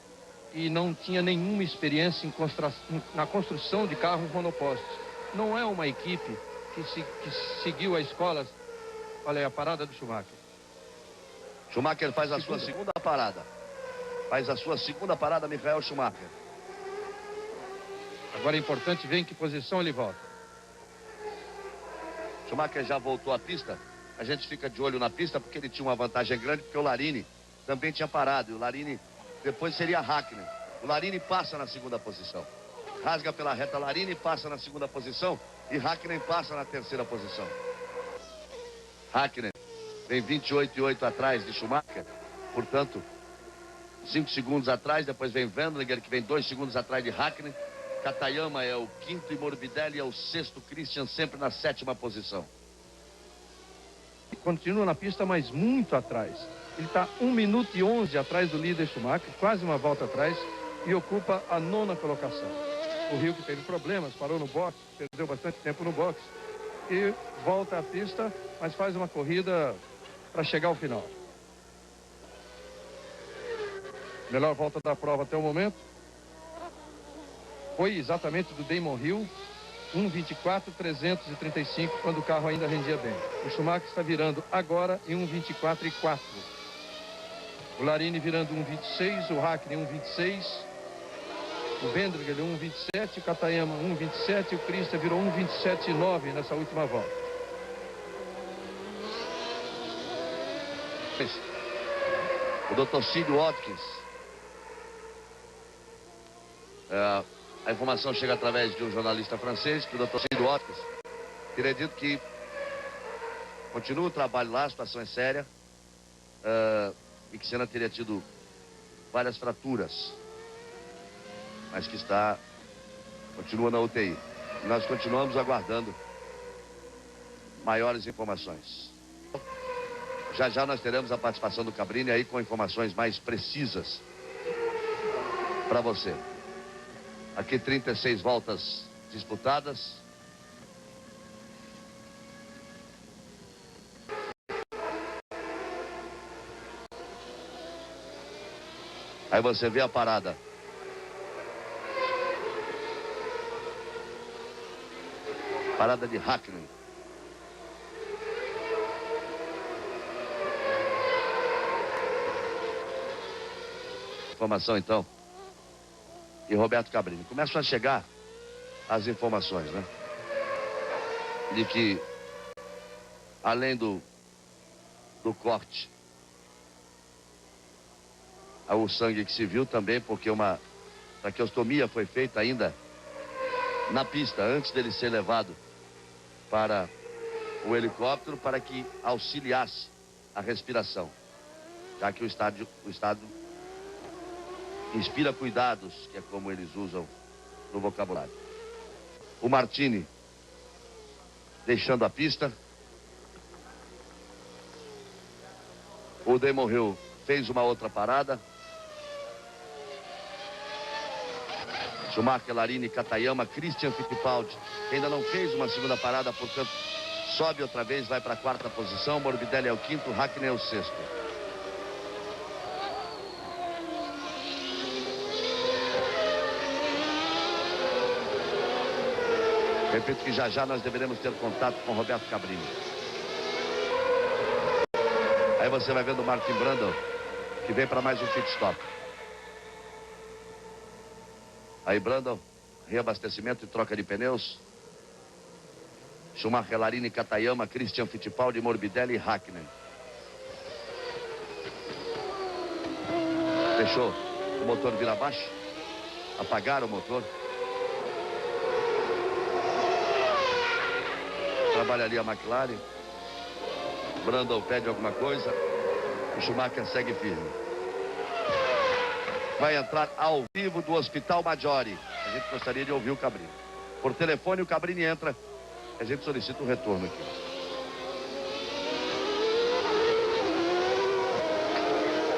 e não tinha nenhuma experiência na construção de carros monopostos. Não é uma equipe que seguiu a escola. Olha aí a parada do Schumacher. Schumacher faz a sua segunda parada. Faz a sua segunda parada, Michael Schumacher. Agora é importante ver em que posição ele volta. Schumacher já voltou à pista. A gente fica de olho na pista porque ele tinha uma vantagem grande, porque o Larini também tinha parado. E o Larini depois seria Hakkinen. O Larini passa na segunda posição. Rasga pela reta Larini, passa na segunda posição. E Hakkinen passa na terceira posição. Hakkinen vem 28,8 atrás de Schumacher. Portanto, 5 segundos atrás. Depois vem Wendlinger, que vem 2 segundos atrás de Hakkinen. Katayama é o quinto e Morbidelli é o sexto. Christian sempre na sétima posição. Continua na pista, mas muito atrás. Ele está 1 minuto e 11 atrás do líder Schumacher, quase uma volta atrás, e ocupa a 9ª colocação. O Rio que teve problemas, parou no boxe, perdeu bastante tempo no boxe, e volta à pista, mas faz uma corrida para chegar ao final. Melhor volta da prova até o momento foi exatamente do Damon Hill, 1:24.335, quando o carro ainda rendia bem. O Schumacher está virando agora em 1:24.4. O Larini virando 1:26, o Hakkinen 1:26, o Wendlinger 1:27, o Katayama 1:27, o Christian virou 1:27.9 nessa última volta. O Dr. Cílio Watkins. A informação chega através de um jornalista francês, que o Dr. Cílio Watkins teria dito que continua o trabalho lá, a situação é séria, e que Senna teria tido várias fraturas, mas que continua na UTI. E nós continuamos aguardando maiores informações. Já já nós teremos a participação do Cabrini aí com informações mais precisas para você. Aqui 36 voltas disputadas. Aí você vê a parada. Parada de Hakkinen. Informação então. E Roberto Cabrini. Começam a chegar as informações, né? De que, além do corte, o sangue que se viu também, porque uma traqueostomia foi feita ainda na pista, antes dele ser levado para o helicóptero, para que auxiliasse a respiração, já que o estado inspira cuidados, que é como eles usam no vocabulário. O Martini deixando a pista. O Damon Hill fez uma outra parada. Schumacher, Larini, Katayama, Christian Fittipaldi ainda não fez uma segunda parada, portanto sobe outra vez, vai para a 4ª posição. Morbidelli é o 5º, Hakkinen é o 6º. Repito que já já nós deveremos ter contato com Roberto Cabrini. Aí você vai vendo o Martin Brundle, que vem para mais um pit stop. Aí Brundle, reabastecimento e troca de pneus. Schumacher, Larini, Katayama, Christian Fittipaldi, Morbidelli e Hakkinen. Deixou o motor vir abaixo. Apagaram o motor. Trabalha ali a McLaren. Brundle pede alguma coisa. O Schumacher segue firme. Vai entrar ao vivo do Hospital Maggiore. A gente gostaria de ouvir o Cabrini. Por telefone o Cabrini entra. A gente solicita um retorno aqui.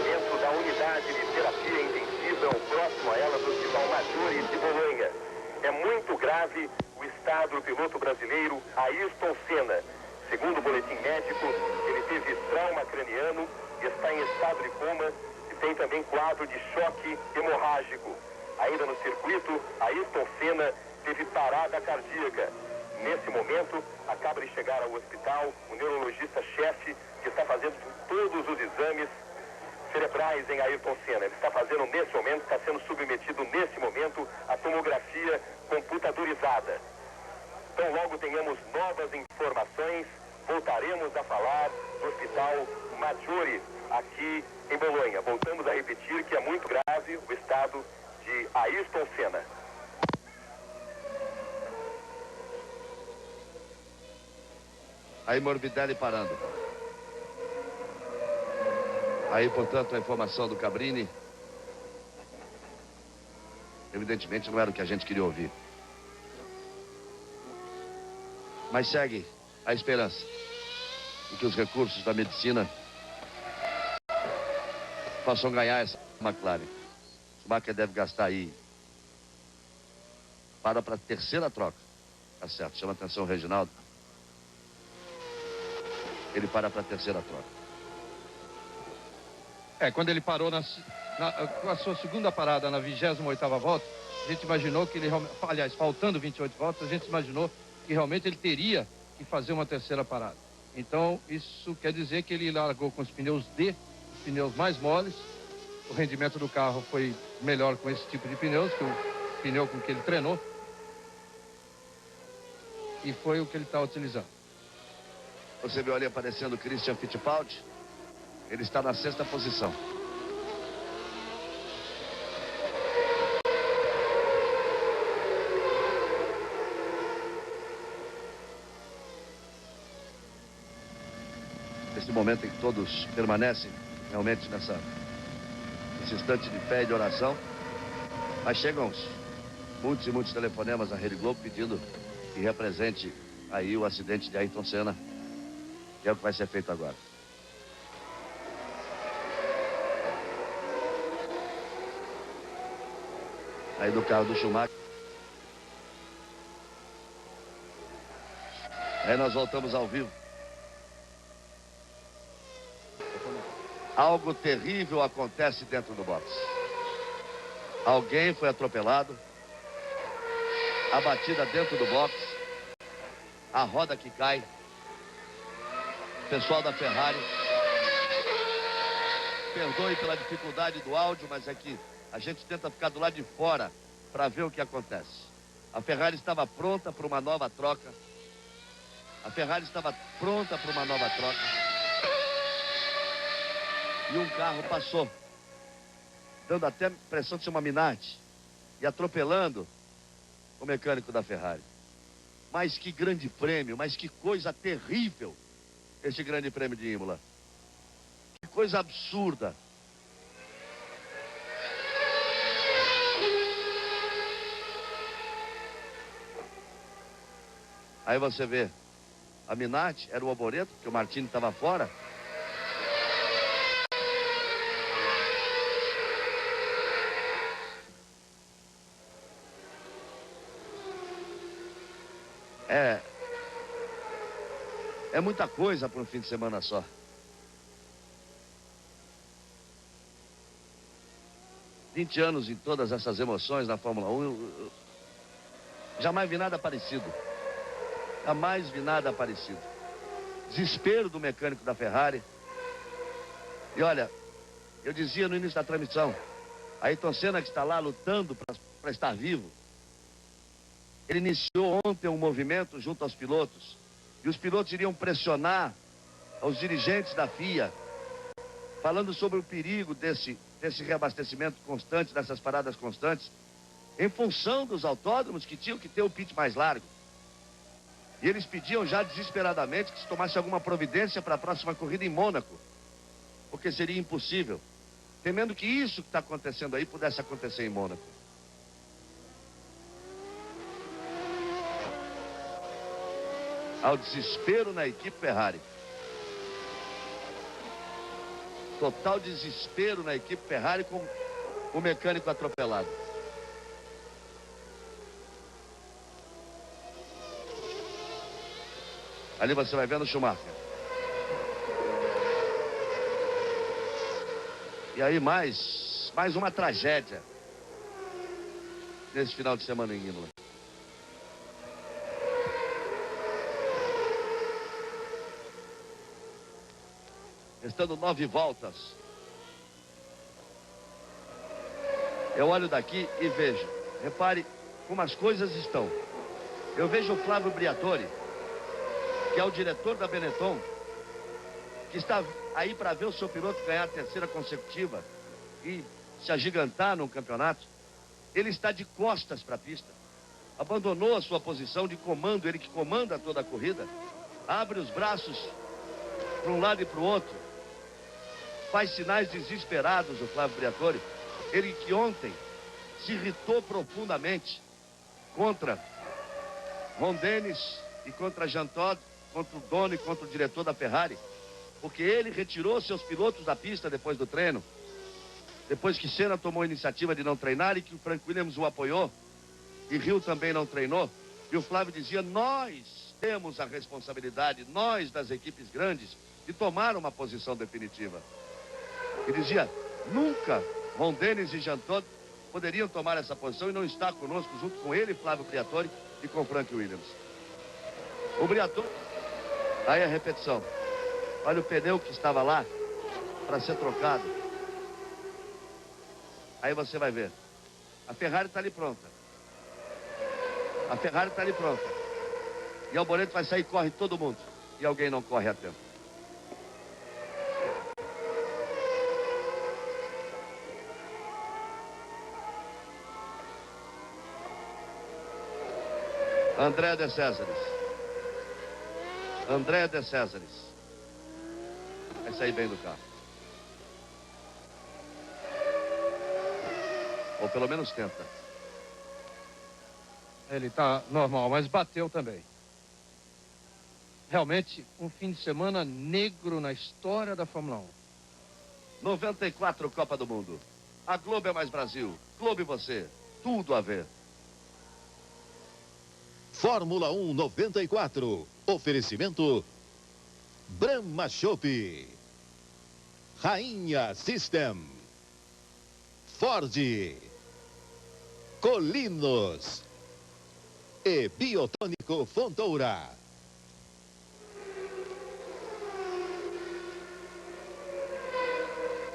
Dentro da unidade de terapia intensiva, o próximo a ela do Hospital Maggiore de Bolonha. É muito grave o estado do piloto brasileiro Ayrton Senna. Segundo o boletim médico, ele teve trauma craniano está em estado de coma e tem também quadro de choque hemorrágico. Ainda no circuito, Ayrton Senna teve parada cardíaca. Nesse momento, acaba de chegar ao hospital o neurologista-chefe que está fazendo todos os exames cerebrais em Ayrton Senna. Ele está fazendo nesse momento, está sendo submetido nesse momento à tomografia computadorizada. Então, logo tenhamos novas informações, voltaremos a falar do Hospital Maggiore, aqui em Bolonha. Voltamos a repetir que é muito grave o estado de Ayrton Senna. Aí Morbidelli parando. Aí, portanto, a informação do Cabrini, evidentemente, não era o que a gente queria ouvir. Mas segue a esperança de que os recursos da medicina possam ganhar essa McLaren. Schumacher deve gastar aí para a terceira troca. Tá certo, chama atenção o Reginaldo. Ele para a terceira troca. Quando ele parou com a sua segunda parada na 28ª volta, a gente imaginou que ele, aliás, faltando 28 voltas, a gente imaginou que realmente ele teria que fazer uma terceira parada. Então, isso quer dizer que ele largou com os pneus D, os pneus mais moles. O rendimento do carro foi melhor com esse tipo de pneus, que o pneu com que ele treinou. E foi o que ele está utilizando. Você viu ali aparecendo o Christian Fittipaldi? Ele está na 6ª posição. Nesse momento em que todos permanecem realmente nesse instante de fé e de oração, mas chegam muitos e muitos telefonemas à Rede Globo pedindo que represente aí o acidente de Ayrton Senna, que é o que vai ser feito agora. Aí do carro do Schumacher. Aí nós voltamos ao vivo. Algo terrível acontece dentro do box. Alguém foi atropelado. A batida dentro do box. A roda que cai. O pessoal da Ferrari. Perdoe pela dificuldade do áudio, mas é que a gente tenta ficar do lado de fora para ver o que acontece. A Ferrari estava pronta para uma nova troca. A Ferrari estava pronta para uma nova troca. E um carro passou, dando até a impressão de ser uma Minardi, e atropelando o mecânico da Ferrari. Mas que grande prêmio, mas que coisa terrível este grande prêmio de Imola. Que coisa absurda. Aí você vê, a Minardi era o Oboreto, porque o Martini estava fora. É muita coisa para um fim de semana só. Vinte anos em todas essas emoções na Fórmula 1, eu jamais vi nada parecido. Jamais vi nada parecido. Desespero do mecânico da Ferrari. E olha, eu dizia no início da transmissão, Ayrton Senna, que está lá lutando para estar vivo, ele iniciou ontem um movimento junto aos pilotos. E os pilotos iriam pressionar os dirigentes da FIA, falando sobre o perigo desse reabastecimento constante, dessas paradas constantes, em função dos autódromos que tinham que ter o pit mais largo. E eles pediam já desesperadamente que se tomasse alguma providência para a próxima corrida em Mônaco, porque seria impossível, temendo que isso que está acontecendo aí pudesse acontecer em Mônaco. Ao desespero na equipe Ferrari. Total desespero na equipe Ferrari com o mecânico atropelado. Ali você vai vendo o Schumacher. E aí mais uma tragédia nesse final de semana em Imola. Restando 9 voltas. Eu olho daqui e vejo. Repare como as coisas estão. Eu vejo o Flávio Briatore, que é o diretor da Benetton, que está aí para ver o seu piloto ganhar a 3ª consecutiva e se agigantar no campeonato. Ele está de costas para a pista. Abandonou a sua posição de comando, ele que comanda toda a corrida. Abre os braços para um lado e para o outro. Faz sinais desesperados o Flávio Briatore. Ele que ontem se irritou profundamente contra Ron Dennis e contra Jean Todt, contra o dono e contra o diretor da Ferrari, porque ele retirou seus pilotos da pista depois do treino, depois que Senna tomou a iniciativa de não treinar e que o Frank Williams o apoiou, e Hill também não treinou, e o Flávio dizia: nós temos a responsabilidade, nós das equipes grandes, de tomar uma posição definitiva. E dizia: nunca Ron Dennis e Jean Todt poderiam tomar essa posição e não estar conosco, junto com ele, Flávio Briatore, e com Frank Williams. O Briatore, aí a repetição. Olha o pneu que estava lá para ser trocado. Aí você vai ver. A Ferrari está ali pronta. A Ferrari está ali pronta. E Alboreto vai sair, corre todo mundo. E alguém não corre a tempo. André de Césares. André de Césares. Vai sair bem do carro. Ou pelo menos tenta. Ele tá normal, mas bateu também. Realmente, um fim de semana negro na história da Fórmula 1. 94 Copa do Mundo. A Globo é mais Brasil. Globo e você. Tudo a ver. Fórmula 1 94. Oferecimento Brahma Chopp, Rainha System, Ford, Colinos e Biotônico Fontoura.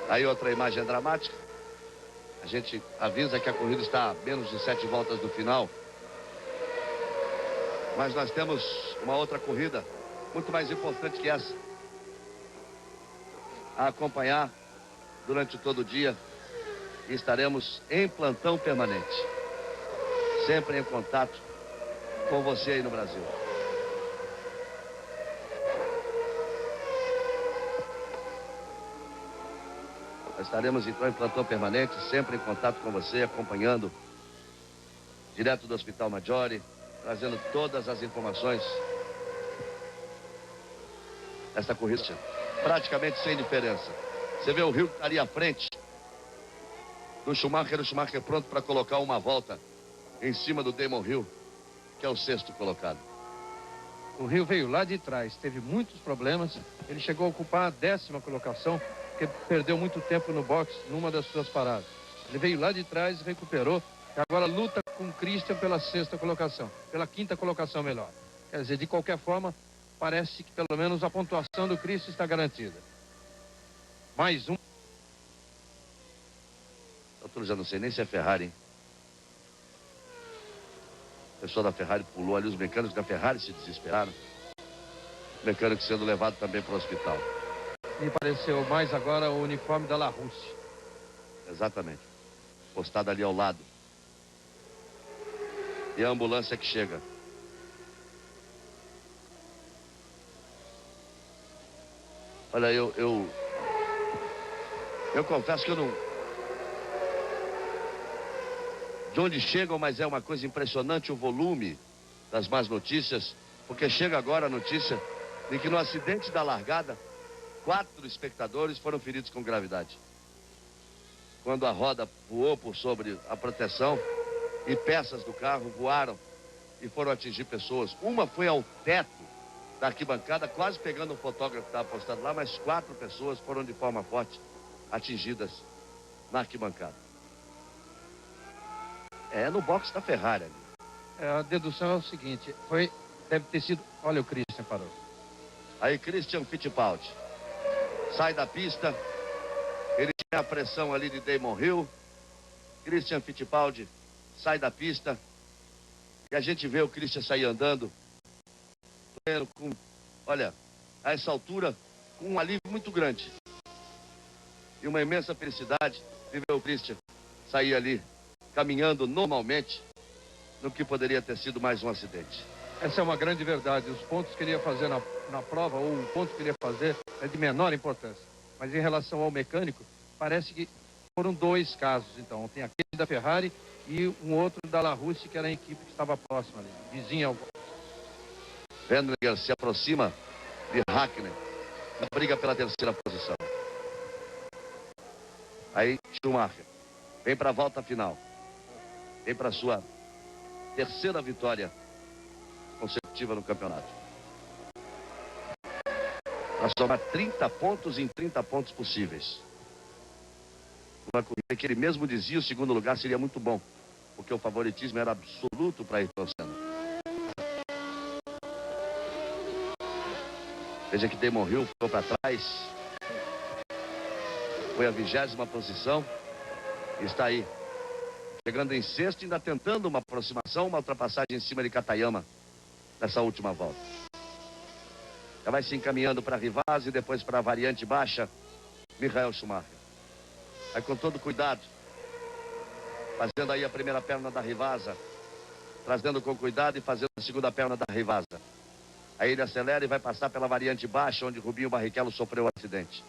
Aí outra imagem dramática. A gente avisa que a corrida está a menos de 7 voltas do final. Mas nós temos uma outra corrida muito mais importante que essa a acompanhar durante todo o dia, e estaremos em plantão permanente, sempre em contato com você aí no Brasil. Nós estaremos então em plantão permanente, sempre em contato com você, acompanhando direto do Hospital Maggiore, trazendo todas as informações dessa corrida, praticamente sem diferença. Você vê o Hill que está ali à frente do Schumacher, o Schumacher pronto para colocar uma volta em cima do Damon Hill, que é o 6º colocado. O Hill veio lá de trás, teve muitos problemas. Ele chegou a ocupar a 10ª colocação, porque perdeu muito tempo no box numa das suas paradas. Ele veio lá de trás, recuperou, e agora luta com o Christian pela 6ª colocação, pela 5ª colocação melhor. Quer dizer, de qualquer forma, parece que pelo menos a pontuação do Christian está garantida. Mais um. Eu já não sei nem se é Ferrari, hein? O pessoal da Ferrari pulou ali, os mecânicos da Ferrari se desesperaram. O mecânico sendo levado também para o hospital. Me pareceu mais agora o uniforme da La Rousse. Exatamente. Postado ali ao lado. E a ambulância que chega. Olha, eu confesso que eu não... De onde chegam, mas é uma coisa impressionante o volume das más notícias, porque chega agora a notícia de que no acidente da largada, 4 espectadores foram feridos com gravidade. Quando a roda voou por sobre a proteção e peças do carro voaram e foram atingir pessoas. Uma foi ao teto da arquibancada, quase pegando o fotógrafo que estava postado lá, mas 4 pessoas foram de forma forte atingidas na arquibancada. É no box da Ferrari ali. A dedução é o seguinte, deve ter sido... Olha, o Christian parou. Aí Christian Fittipaldi sai da pista. Ele tinha a pressão ali de Damon Hill. Christian Fittipaldi sai da pista. E a gente vê o Christian sair andando. Com, olha, a essa altura, com um alívio muito grande. E uma imensa felicidade de ver o Christian sair ali, caminhando normalmente, no que poderia ter sido mais um acidente. Essa é uma grande verdade. Os pontos que ele ia fazer na prova, ou o ponto que ele ia fazer, é de menor importância. Mas em relação ao mecânico, parece que foram dois casos, então. Tem aquele da Ferrari e um outro da La Russie, que era a equipe que estava próxima ali, vizinha ao... Wendlinger se aproxima de Hakkinen, na briga pela terceira posição. Aí Schumacher vem para a volta final. Vem para a sua terceira vitória consecutiva no campeonato. Para somar 30 pontos em 30 pontos possíveis. Uma corrida que ele mesmo dizia, o segundo lugar seria muito bom, porque o favoritismo era absoluto para Ayrton Senna. Veja que Damon Hill ficou para trás. Foi a 20ª posição. E está aí. Chegando em sexto, ainda tentando uma aproximação, uma ultrapassagem em cima de Katayama nessa última volta. Já vai se encaminhando para a Rivaz e depois para a variante baixa, Michael Schumacher. Aí com todo cuidado, fazendo aí a primeira perna da Rivasa, trazendo com cuidado e fazendo a segunda perna da Rivasa. Aí ele acelera e vai passar pela variante baixa, onde Rubinho Barrichello sofreu um acidente.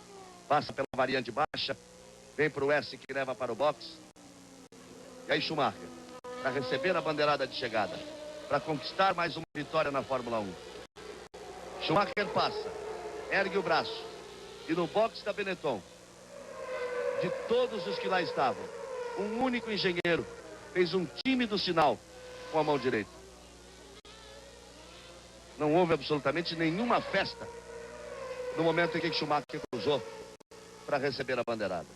Passa pela variante baixa, vem para o S que leva para o box. E aí Schumacher, para receber a bandeirada de chegada, para conquistar mais uma vitória na Fórmula 1. Schumacher passa, ergue o braço, e no box da Benetton, de todos os que lá estavam, um único engenheiro fez um tímido sinal com a mão direita. Não houve absolutamente nenhuma festa no momento em que Schumacher cruzou para receber a bandeirada.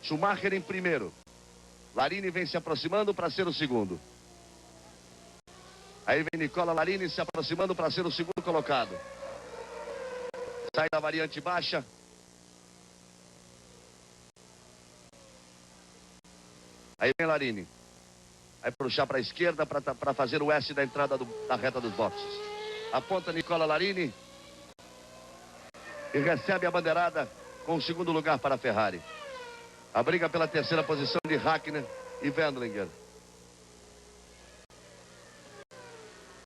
Schumacher em primeiro. Larini vem se aproximando para ser o segundo. Aí vem Nicola Larini se aproximando para ser o segundo colocado. Sai da variante baixa. Aí vem Larini. Vai puxar para a esquerda para fazer o S da entrada da reta dos boxes. Aponta Nicola Larini. E recebe a bandeirada com o segundo lugar para a Ferrari. A briga pela terceira posição de Hakkinen e Wendlinger.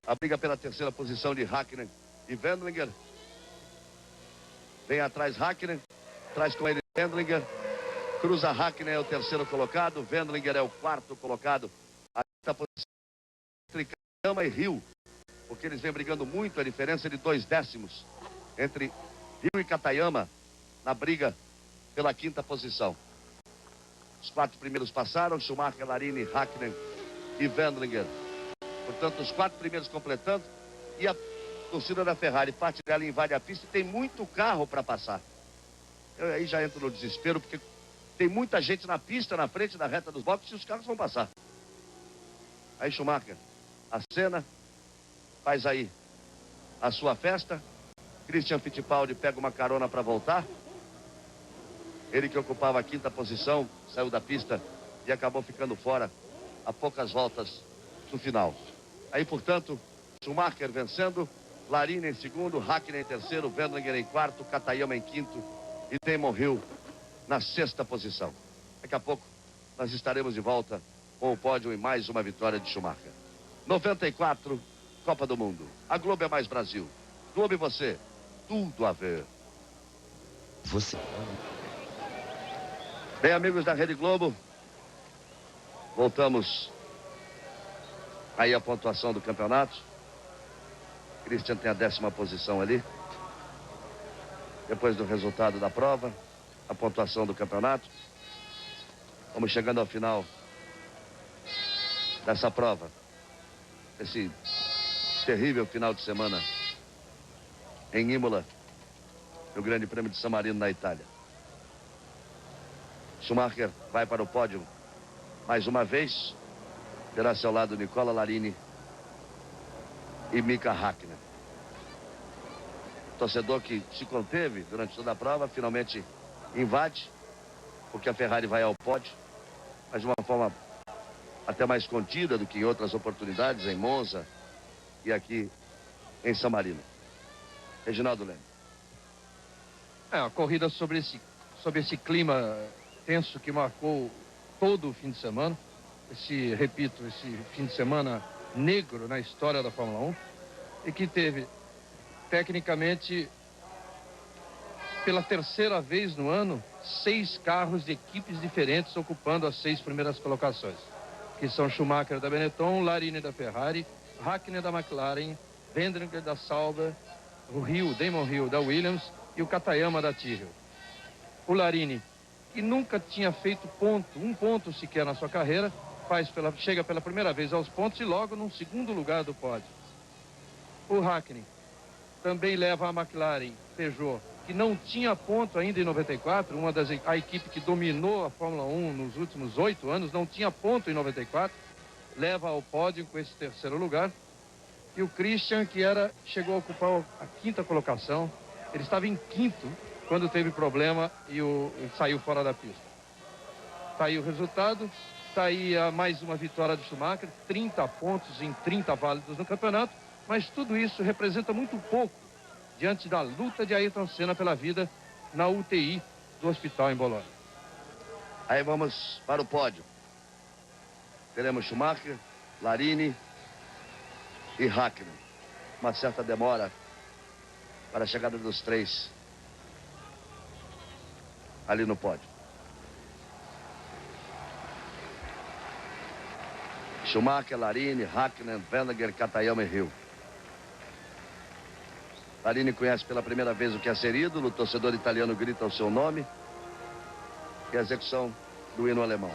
A briga pela terceira posição de Hakkinen e Wendlinger. Vem atrás Hakkinen. Traz com ele Wendlinger. Cruza Hakkinen, é o terceiro colocado. Wendlinger é o quarto colocado. A quinta posição entre Katayama e Hill. Porque eles vêm brigando muito. A diferença de 2 décimos entre Hill e Katayama na briga pela quinta posição. Os 4 primeiros passaram, Schumacher, Larini, Hakkinen e Wendlinger. Portanto, os 4 primeiros completando. E a torcida da Ferrari, parte dela invade a pista e tem muito carro para passar. Eu aí já entro no desespero, porque tem muita gente na pista, na frente da reta dos boxes, e os carros vão passar. Aí Schumacher acena, faz aí a sua festa. Christian Fittipaldi pega uma carona para voltar. Ele que ocupava a quinta posição, saiu da pista e acabou ficando fora a poucas voltas do final. Aí, portanto, Schumacher vencendo, Larini em segundo, Hakkinen em terceiro, Wendlinger em quarto, Katayama em quinto e Damon Hill na sexta posição. Daqui a pouco nós estaremos de volta com o pódio e mais uma vitória de Schumacher. 94, Copa do Mundo. A Globo é mais Brasil. Globo e você, tudo a ver. Você. Bem, amigos da Rede Globo, voltamos aí a pontuação do campeonato. Christian tem a 10ª posição ali. Depois do resultado da prova, a pontuação do campeonato. Vamos chegando ao final dessa prova. Esse terrível final de semana em Imola, no Grande Prêmio de San Marino, na Itália. Schumacher vai para o pódio mais uma vez. Terá ao seu lado Nicola Larini e Mika Hakkinen. Torcedor que se conteve durante toda a prova, finalmente invade, porque a Ferrari vai ao pódio, mas de uma forma até mais contida do que em outras oportunidades, em Monza e aqui em San Marino. Reginaldo Leme. A corrida sobre esse clima tenso que marcou todo o fim de semana. Repito, esse fim de semana negro na história da Fórmula 1. E que teve, tecnicamente, pela terceira vez no ano, 6 carros de equipes diferentes ocupando as 6 primeiras colocações. Que são Schumacher da Benetton, Larini da Ferrari, Hakkinen da McLaren, Wendlinger da Sauber, Damon Hill da Williams e o Katayama da Tyrrell. O Larini, que nunca tinha feito um ponto sequer na sua carreira, chega pela primeira vez aos pontos e logo num segundo lugar do pódio. O Hakkinen também leva a McLaren Peugeot, que não tinha ponto ainda em 94, a equipe que dominou a Fórmula 1 nos últimos 8 anos, não tinha ponto em 94, leva ao pódio com esse terceiro lugar. E o Christian, que chegou a ocupar a 5ª colocação, ele estava em 5º quando teve problema e saiu fora da pista. Está aí o resultado, está aí mais uma vitória do Schumacher, 30 pontos em 30 válidos no campeonato, mas tudo isso representa muito pouco diante da luta de Ayrton Senna pela vida na UTI do hospital em Bologna. Aí vamos para o pódio. Teremos Schumacher, Larini e Hakkinen. Uma certa demora para a chegada dos 3 ali no pódio. Schumacher, Larini, Hakkinen, Wendlinger, Katayama e Hill. Larini conhece pela primeira vez o que é ser ídolo, o torcedor italiano grita o seu nome e a execução do hino alemão.